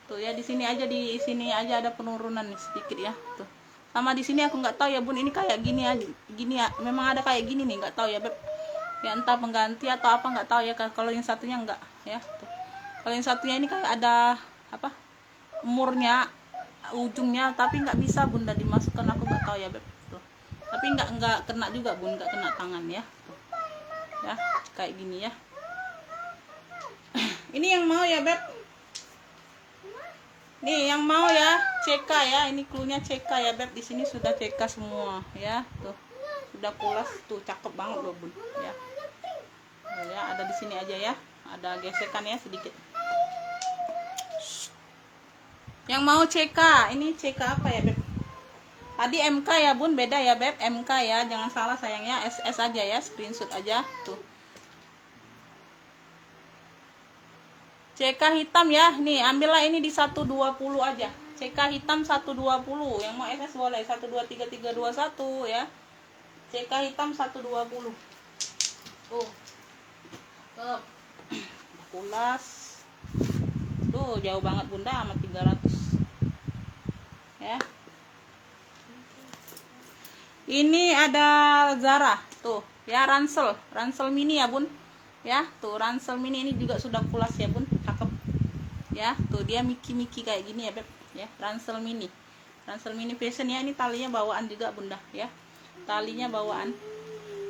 Tuh ya, di sini aja ada penurunan nih sedikit ya. Tuh, sama di sini aku nggak tahu ya bun, ini kayak gini ya, memang ada kayak gini nih, nggak tahu ya beb. Ya entah pengganti atau apa, nggak tahu ya. Kalau yang satunya enggak ya. Tuh. Kalau yang satunya ini kayak ada apa, murnya, ujungnya, tapi nggak bisa bunda dimasukkan, aku nggak tahu ya beb. Tuh. Tapi nggak kena juga bun, nggak kena tangan ya. Tuh. Ya kayak gini ya. Ini yang mau ya beb, nih yang mau ya CK ya, ini cluenya CK ya beb. Di sini sudah CK semua ya. Tuh sudah pulas tuh, cakep banget loh bun ya. Ya ada di sini aja ya, ada gesekan ya sedikit. Yang mau CK, ini CK apa ya beb? Tadi MK ya bun, beda ya beb, MK ya, jangan salah sayang ya, SS aja ya, screenshot aja tuh. CK hitam ya, nih ambillah ini di 120 aja. CK hitam 120, yang mau SS boleh 123321 ya. CK hitam 120. Tuh. Tuh. Pulas. Tuh jauh banget bunda sama 300. Ya. Ini ada Zara, tuh ya, ransel mini ya bun. Ya, tuh ransel mini ini juga sudah pulas ya bun, cakep. Ya, tuh dia miki kayak gini ya beb. Ya, ransel mini fashion ya. Ini talinya bawaan juga bunda ya. Talinya bawaan.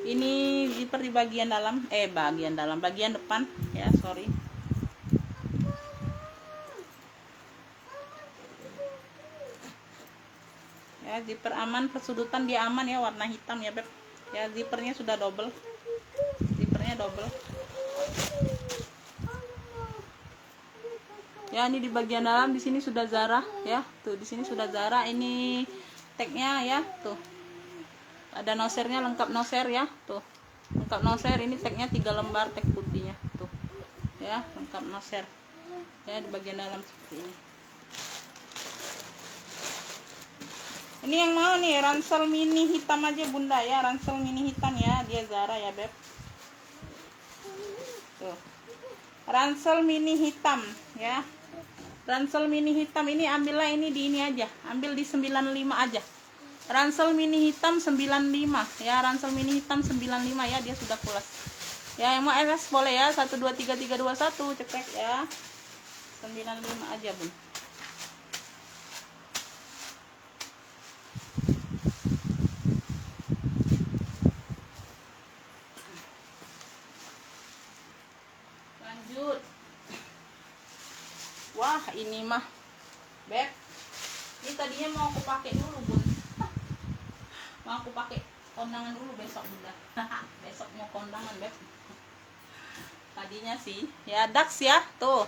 Ini zipper di bagian dalam, bagian depan ya, sorry. Ya, zipper aman, persudutan dia aman ya, warna hitam ya beb. Ya, zippernya sudah double. Ya, ini di bagian dalam, di sini sudah Zara ya. Tuh di sini sudah Zara, ini tagnya ya. Tuh ada nosernya, lengkap noser ya. Tuh lengkap noser, ini tagnya 3 lembar, tag putihnya tuh ya, lengkap noser ya, di bagian dalam seperti ini. Ini yang mau nih ransel mini hitam aja bunda ya, ransel mini hitam ya, dia Zara ya beb. Tuh ransel mini hitam ya, ransel mini hitam ini ambillah ini di ini aja, ambil di 95 aja. Ransel mini hitam 95 ya, ransel mini hitam 95 ya, dia sudah pulas ya. Yang mau MS boleh ya, 123321 cekrek ya, 95 aja bun. Lanjut. Wah ini mah beb, ini tadinya mau aku pakai dulu bun, mau aku pakai kondangan dulu besok bunda. Besok mau kondangan beb. Tadinya sih ya Dax ya, tuh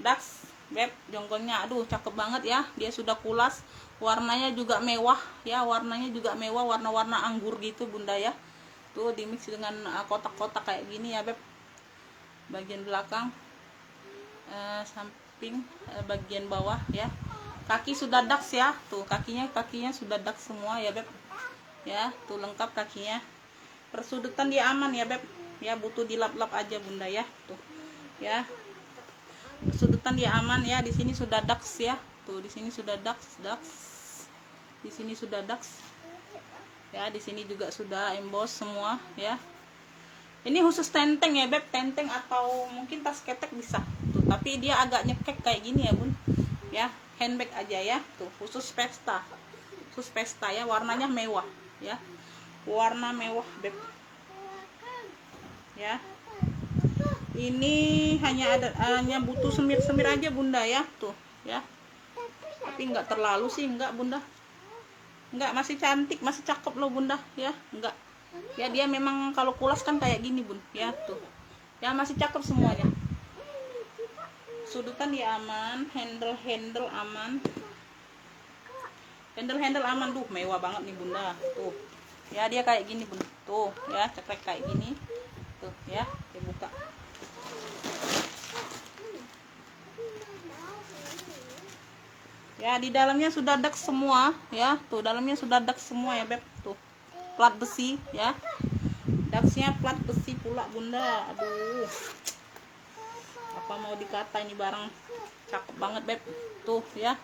Dax beb, jonggonnya aduh cakep banget ya, dia sudah pulas, warnanya juga mewah ya, warna-warna anggur gitu bunda ya. Tuh dimix dengan kotak-kotak kayak gini ya beb. Bagian belakang, samping, bagian bawah ya. Kaki sudah Dax ya, tuh kakinya sudah Dax semua ya beb ya. Tuh lengkap kakinya, persudutan dia aman ya beb ya, butuh dilap-lap aja bunda ya. Tuh ya, persudutan dia aman ya. Di sini sudah Dax ya, tuh di sini sudah Dax, di sini sudah Dax ya, di sini juga sudah emboss semua ya. Ini khusus tenteng ya beb, tenteng atau mungkin tas ketek bisa tuh, tapi dia agak nyekek kayak gini ya bun ya, handbag aja ya. Tuh khusus pesta ya, warnanya mewah ya, warna mewah beb ya. Ini hanya butuh semir aja bunda ya. Tuh ya, tapi nggak terlalu sih, nggak bunda, nggak, masih cantik, masih cakep loh bunda ya. Nggak ya, dia memang kalau kulas kan kayak gini bun ya. Tuh ya, masih cakep semuanya. Sudutan dia aman, handle aman, handle aman. Duh mewah banget nih bunda. Tuh ya, dia kayak gini bun, tuh ya, cekrek kayak gini tuh ya. Kita buka Ya, di dalamnya sudah dak semua ya. Tuh, dalamnya sudah dak semua ya, Beb. Tuh. Plat besi ya. Daksnya plat besi pula, Bunda. Aduh. Apa mau dikata, ini barang cakep banget, Beb. Tuh ya.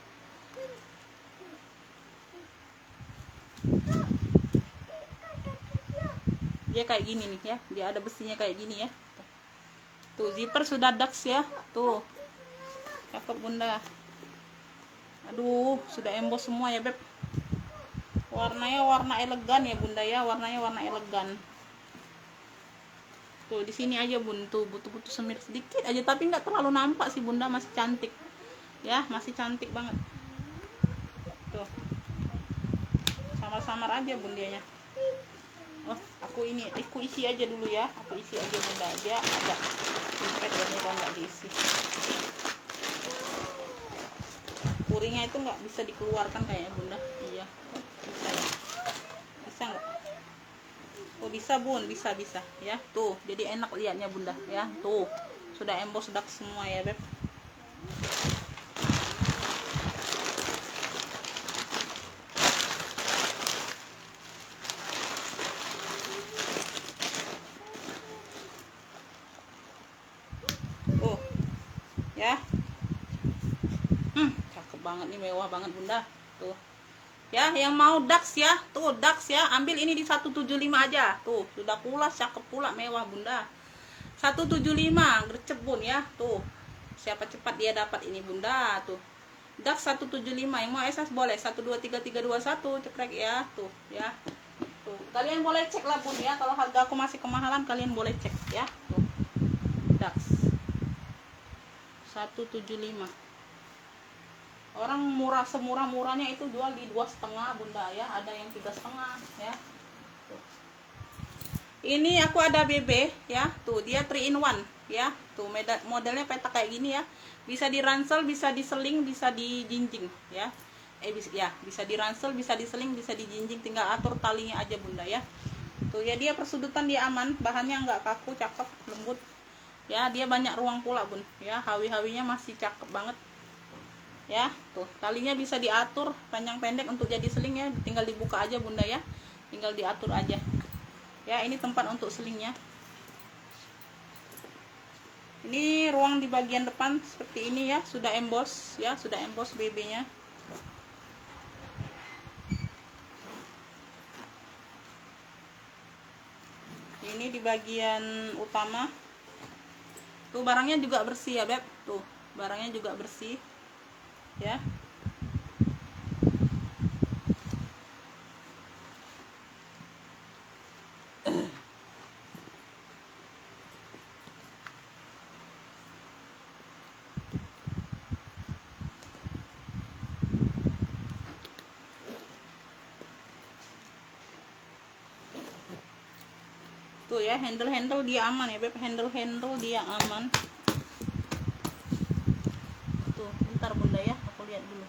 Dia kayak gini nih ya. Dia ada besinya kayak gini ya. Tuh, zipper sudah daks ya. Tuh. Cakep, Bunda. Aduh, sudah emboss semua ya, Beb. Warnanya warna elegan ya, Bunda ya. Warnanya warna elegan. Tuh, di sini aja, Bun. Tuh, butuh-butuh semir sedikit aja, tapi nggak terlalu nampak sih, Bunda. Masih cantik. Ya, masih cantik banget. Tuh. Samar-samar aja, Bundanya. Oh, aku isi aja dulu ya. Aku isi aja, Bunda. Dia ada dompet dan kalau nggak diisi. Kuringnya itu nggak bisa dikeluarkan kayaknya, Bunda. Iya. Bisa ya? Bisa nggak? Oh, bisa, Bun. Bisa ya. Tuh, jadi enak lihatnya, Bunda ya. Tuh, sudah emboss dak semua ya, Beb. Oh, ya. Cakep banget nih, mewah banget, Bunda. Tuh. Ya, yang mau Dax ya. Tuh, Dax ya. Ambil ini di 175 aja. Tuh, sudah pula cakep pula, mewah, Bunda. 175 gercep, Bun ya. Tuh. Siapa cepat dia dapat ini, Bunda. Tuh. Dax 175. Yang mau SS boleh 123321 cekrek ya. Tuh, ya. Tuh. Kalian boleh cek lah, Bun ya. Kalau harga aku masih kemahalan, kalian boleh cek ya. Tuh. Dax 175. Orang murah, semurah-murahnya itu jual di 2,5, Bunda ya. Ada yang 3,5 ya. Tuh. Ini aku ada BB ya. Tuh, dia 3 in 1 ya. Tuh, modelnya petak kayak gini ya. Bisa diransel, bisa diseling, bisa dijinjing ya. Bisa diransel, bisa diseling, bisa dijinjing, tinggal atur talinya aja, Bunda ya. Tuh ya, dia persudutan dia aman, bahannya nggak kaku, cakep, lembut. Ya, dia banyak ruang pula, Bun. Ya, hawi-hawinya masih cakep banget. Ya, tuh talinya bisa diatur panjang pendek untuk jadi seling ya, tinggal dibuka aja, Bunda ya, tinggal diatur aja ya. Ini tempat untuk selingnya. Ini ruang di bagian depan seperti ini ya, sudah emboss ya, sudah emboss BB nya. Ini di bagian utama. Tuh, barangnya juga bersih ya, Beb. Tuh, barangnya juga bersih ya. Tuh ya, handle dia aman ya, Beb. Handle dia aman. Tuh, bentar, Bunda ya, aku lihat dulu.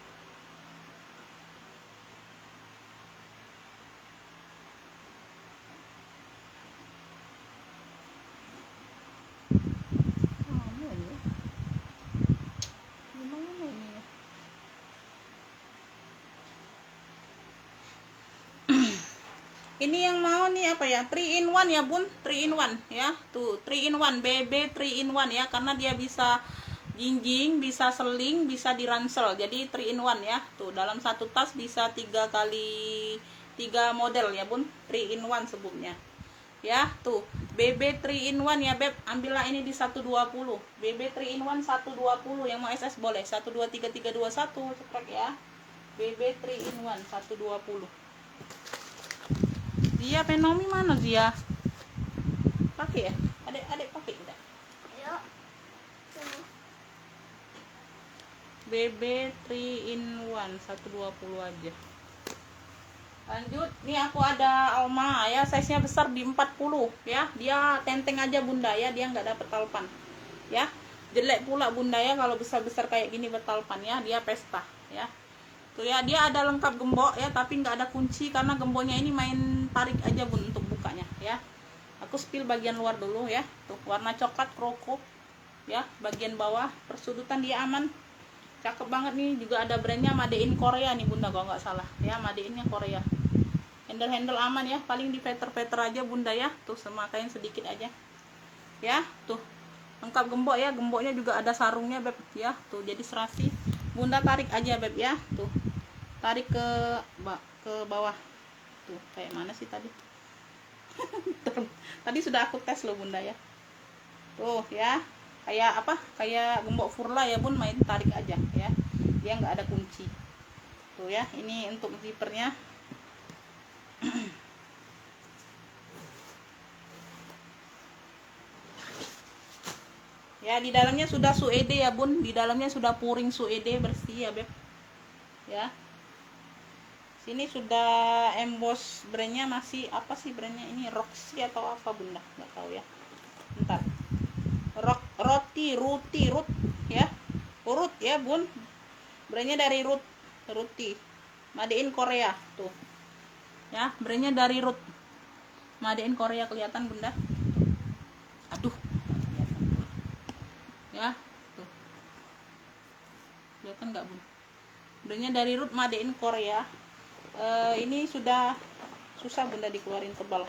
Ini yang mau nih apa ya, 3 in 1 ya, Bun. 3 in 1 ya. Tuh, 3 in 1 BB 3 in 1 ya, karena dia bisa jinjing, bisa seling, bisa diransel. Jadi 3 in 1 ya. Tuh, dalam satu tas bisa 3x3 model ya, Bun. 3 in 1 sebutnya. Ya, tuh. BB 3 in 1 ya, Beb. Ambillah ini di 120. BB 3 in 1 120. Yang mau SS boleh 123321 cekrek ya. BB 3 in 1 120. Dia Penomi mana dia? Pakai ya? Adik pakai tidak? Ayo. BB 3 in 1 120 aja. Lanjut, nih aku ada Alma ya, size nya besar di 40 ya. Dia tenteng aja, Bunda ya, dia nggak dapet talpan ya. Jelek pula, Bunda ya, kalau besar-besar kayak gini bertalpan ya. Dia pesta ya. Tuh ya, dia ada lengkap gembok ya, tapi nggak ada kunci karena gemboknya ini main tarik aja, Bun, untuk bukanya ya. Aku spill bagian luar dulu ya. Tuh, warna coklat kroko ya. Bagian bawah persudutan dia aman. cakep banget nih. Juga ada brandnya Made in Korea nih bunda kalau nggak salah ya, Made innya Korea. Handle aman ya, paling di veter aja bunda ya. Tuh semakain sedikit aja ya. Tuh lengkap gembok ya, gemboknya juga ada sarungnya beb ya. Tuh jadi serasi, bunda tarik aja beb ya. Tuh tarik ke bawah. Tuh kayak mana sih tadi? Tadi sudah aku tes loh bunda ya. Tuh ya, kayak apa, kayak gembok Furla ya bun, main tarik aja ya, dia nggak ada kunci. Tuh ya, ini untuk zippernya. Ya di dalamnya sudah suede ya bun, di dalamnya sudah puring suede bersih ya beb ya. Sini sudah emboss, brandnya masih apa sih brandnya ini, Roxy atau apa bunda, nggak tahu ya. Bentar, Root ya, urut ya bun, brandnya dari Ruti, Made in Korea. Tuh ya, brandnya dari Root, Made in Korea, kelihatan bunda? Aduh ya, tuh kelihatan nggak bun, brandnya dari Root, Made in Korea. Ini sudah susah bunda dikeluarin, tebal.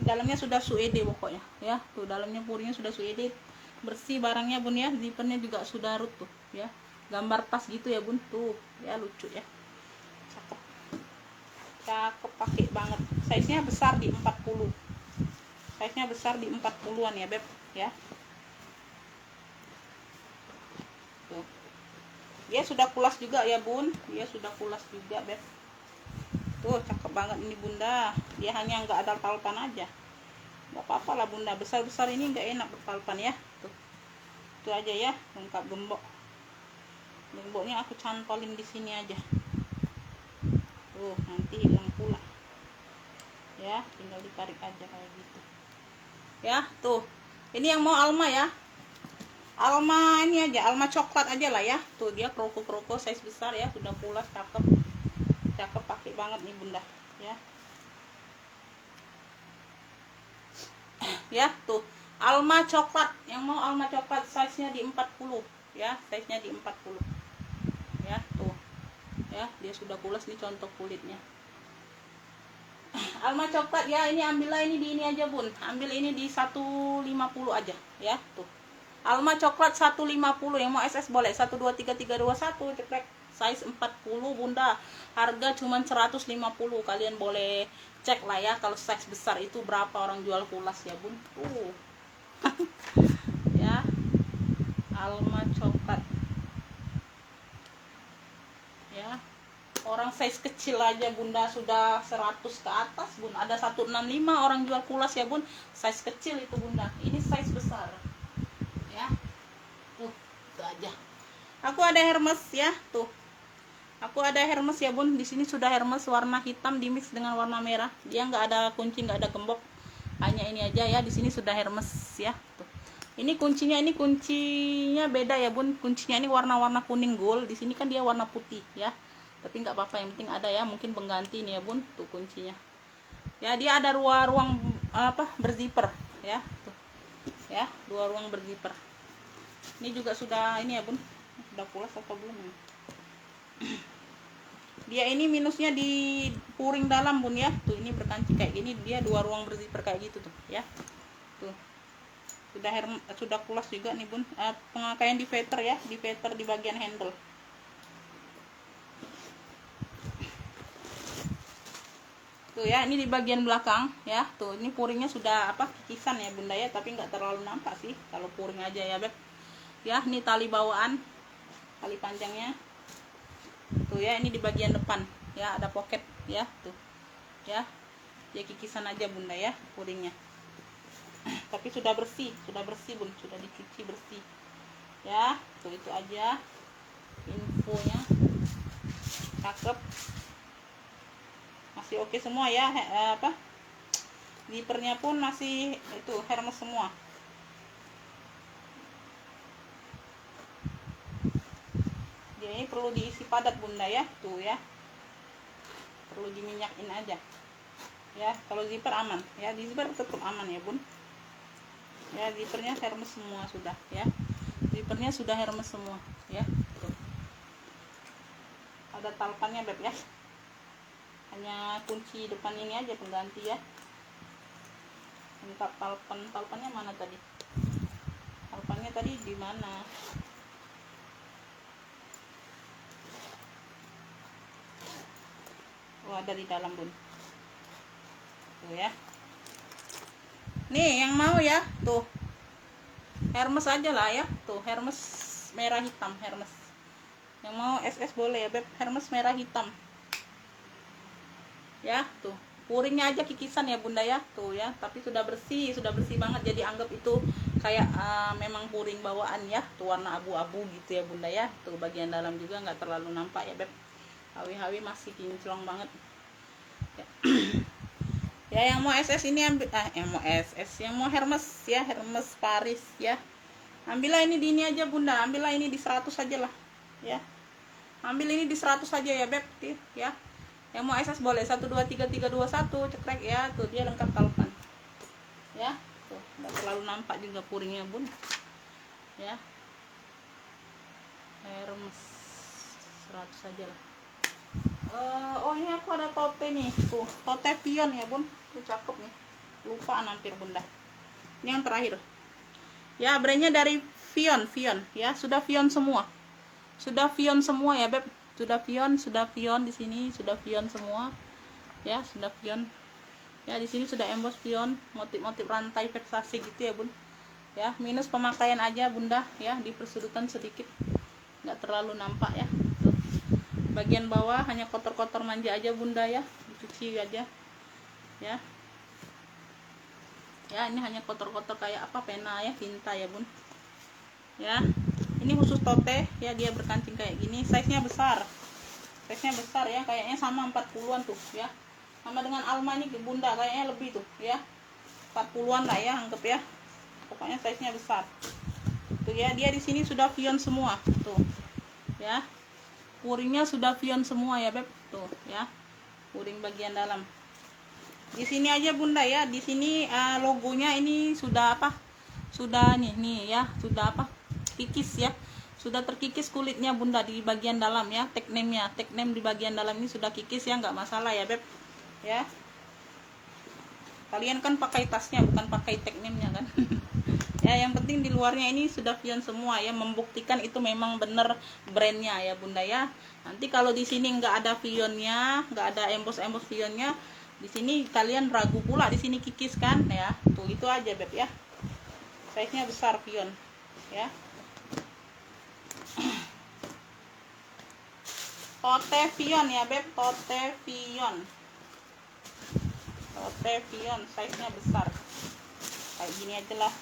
Dalamnya sudah suede pokoknya ya. Tuh dalamnya puringnya sudah suede, bersih barangnya bun ya. Zippernya juga sudah Root tuh ya, gambar tas gitu ya bun. Tuh ya, lucu ya, cakep cakep, pakai banget. Size nya besar di 40, size nya besar di 40-an ya beb ya. Tuh dia sudah kulas juga ya bun, dia sudah kulas juga beb. Tuh cakep banget ini bunda, dia hanya nggak ada talpan aja, nggak apa-apa lah bunda, besar-besar ini nggak enak bertalpan ya. Tuh itu aja ya, lengkap gemboknya aku cantolin di sini aja. Tuh nanti hilang pula ya, tinggal ditarik aja kayak gitu ya. Tuh ini yang mau Alma ya, Alma ini aja, Alma coklat aja lah ya. Tuh dia kroko size besar ya, sudah pulas, cakep cakep, pakai banget nih bunda ya. Ya tuh Alma coklat, yang mau Alma coklat, size nya di 40 ya, size nya di 40 ya. Tuh ya, dia sudah pulas nih, contoh kulitnya. Alma coklat ya, ini ambillah ini di ini aja bun, ambil ini di 150 aja ya. Tuh Alma coklat 150, yang mau SS boleh 1233321 cekrek, size 40 bunda, harga cuman 150. Kalian boleh cek lah ya, kalau size besar itu berapa orang jual kulas ya bun. Ya Alma coklat ya, orang size kecil aja bunda sudah 100 ke atas bun, ada 165 orang jual kulas ya bun, size kecil itu bunda, ini size besar ya. Tuh itu aja. Aku ada Hermes ya, tuh aku ada Hermes ya bun, di sini sudah Hermes warna hitam di mix dengan warna merah, dia nggak ada kunci, nggak ada gembok, hanya ini aja ya. Di sini sudah Hermes ya. Tuh ini kuncinya beda ya bun, kuncinya ini warna kuning gold, di sini kan dia warna putih ya, tapi nggak apa-apa, yang penting ada ya, mungkin pengganti nih ya bun. Tuh kuncinya ya, dia ada ruang apa, berzipper ya. Tuh ya, 2 ruang berzipper. Ini juga sudah ini ya bun, sudah pulas atau belum ya? Dia ini minusnya di puring dalam bun ya. Tuh ini berkanci kayak gini, dia 2 ruang berzipper kayak gitu tuh ya. Tuh sudah pulas juga nih bun. Pemakaian di veter ya, di veter di bagian handle. Tuh ya, ini di bagian belakang ya. Tuh ini puringnya sudah apa, kikisan ya bunda ya, tapi nggak terlalu nampak sih kalau puring aja ya beb ya. Ini tali bawaan, tali panjangnya. Tuh ya, ini di bagian depan ya, ada pocket ya. Tuh ya, dia kikisan aja bunda ya puringnya, tapi sudah bersih bun, sudah dicuci bersih ya. Tuh itu aja infonya, cakep, masih oke semua ya. Apa, zippernya pun masih itu Hermes semua. Dia ini perlu diisi padat bunda ya. Tuh ya, perlu diminyakin aja ya. Kalau zipper aman ya, di zipper tetap aman ya bun ya. Zippernya Hermes semua sudah ya, zippernya sudah Hermes semua ya. Tuh ada talpannya beb ya, hanya kunci depan ini aja pengganti ya. Lengkap talpannya mana tadi, talpannya tadi di mana? Oh, ada di dalam bun, tuh ya. Nih yang mau ya, tuh Hermes aja lah ya, tuh Hermes merah hitam, Hermes. Yang mau SS boleh ya beb, Hermes merah hitam ya. Tuh puringnya aja kikisan ya bunda ya, tuh ya, tapi sudah bersih banget, jadi anggap itu kayak memang puring bawaan ya. Tuh warna abu-abu gitu ya bunda ya. Tuh bagian dalam juga nggak terlalu nampak ya beb, hawi-hawi masih kinclong banget ya. Ya yang mau SS ini ambil, yang mau SS, yang mau Hermes ya, Hermes Paris ya, ambillah ini di ini aja bunda, ambillah ini di 100 aja lah ya, ambil ini di 100 aja ya beb ya. Yang mau SS boleh 123321 cekrek ya. Tuh dia lengkap talpan ya. Tuh nggak terlalu nampak juga puringnya bun ya. Hermes 100 aja lah. Oh ini aku ada tote nih, tuh tote pion ya bun, tuh cakep nih, lupa hampir bunda. Ini yang terakhir ya, brandnya dari Vion ya, sudah Vion semua ya beb, sudah Vion di sini, sudah Vion semua ya, sudah Vion ya. Di sini sudah emboss Vion, motif-motif rantai versasi gitu ya bun ya. Minus pemakaian aja bunda ya, di persudutan sedikit, nggak terlalu nampak ya. Tuh bagian bawah hanya kotor-kotor manja aja bunda ya, dicuci aja ya. Ya ini hanya kotor-kotor kayak apa, pena ya, tinta ya bun ya. Ini khusus tote ya, dia berkancing kayak gini, size nya besar ya, kayaknya sama 40-an tuh ya, sama dengan Alma ini bunda, kayaknya lebih tuh ya, 40-an lah ya anggap ya, pokoknya size nya besar tuh ya. Dia di sini sudah Vion semua tuh ya, puringnya sudah Vion semua ya beb, tuh ya, puring bagian dalam di sini aja bunda ya. Di sini logonya ini sudah apa, sudah nih ya, sudah apa, kikis ya, sudah terkikis kulitnya bunda di bagian dalam ya. Tag name di bagian dalam ini sudah kikis ya, nggak masalah ya beb ya. Kalian kan pakai tasnya bukan pakai tag name-nya kan. Ya yang penting di luarnya ini sudah Vion semua ya, membuktikan itu memang bener brandnya ya bunda ya. Nanti kalau di sini nggak ada Vionnya, nggak ada emboss Vionnya, di sini kalian ragu pula, di sini kikis kan ya. Tuh itu aja beb ya, size nya besar Vion ya. Tote Vion ya beb, tote Vion size nya besar kayak gini aja lah.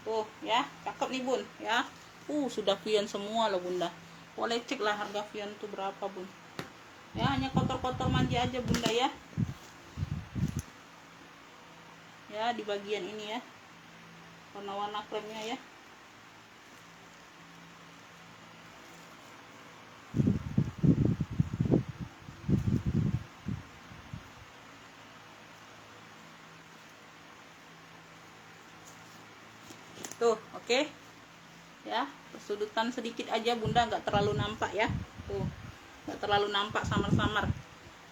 Tuh ya, cakep nih bun ya. Sudah Vion semua loh bunda, boleh cek lah harga Vion tuh berapa bun ya. Hanya kotor-kotor manja aja bunda ya, ya di bagian ini ya, warna-warna kremnya ya. Tuh oke ya, persudutan sedikit aja bunda, nggak terlalu nampak ya. Tuh nggak terlalu nampak, samar-samar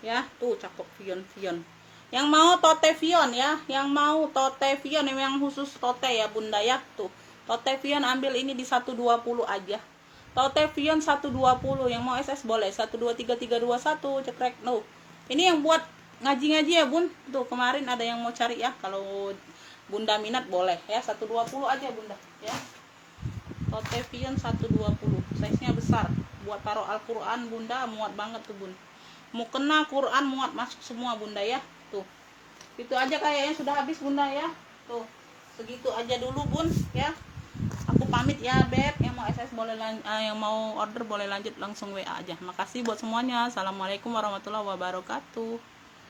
ya. Tuh cakep Vion. Yang mau tote Vion ya, yang mau tote Vion yang khusus tote ya bunda ya. Tuh tote Vion ambil ini di 120 aja, tote Vion 120. Yang mau SS boleh 123321 cekrek. No, ini yang buat ngaji-ngaji ya bun. Tuh kemarin ada yang mau cari ya, kalau bunda minat boleh ya, 120 aja bunda ya. Tote Vion 120, size nya besar, buat taruh Al-Quran bunda, muat banget tuh bun, mau kena Quran muat masuk semua bunda ya. Tuh itu aja kayaknya sudah habis bunda ya. Tuh segitu aja dulu bun ya, aku pamit ya beb. Yang mau SS boleh yang mau order boleh lanjut langsung WA aja. Makasih buat semuanya. Assalamualaikum warahmatullahi wabarakatuh.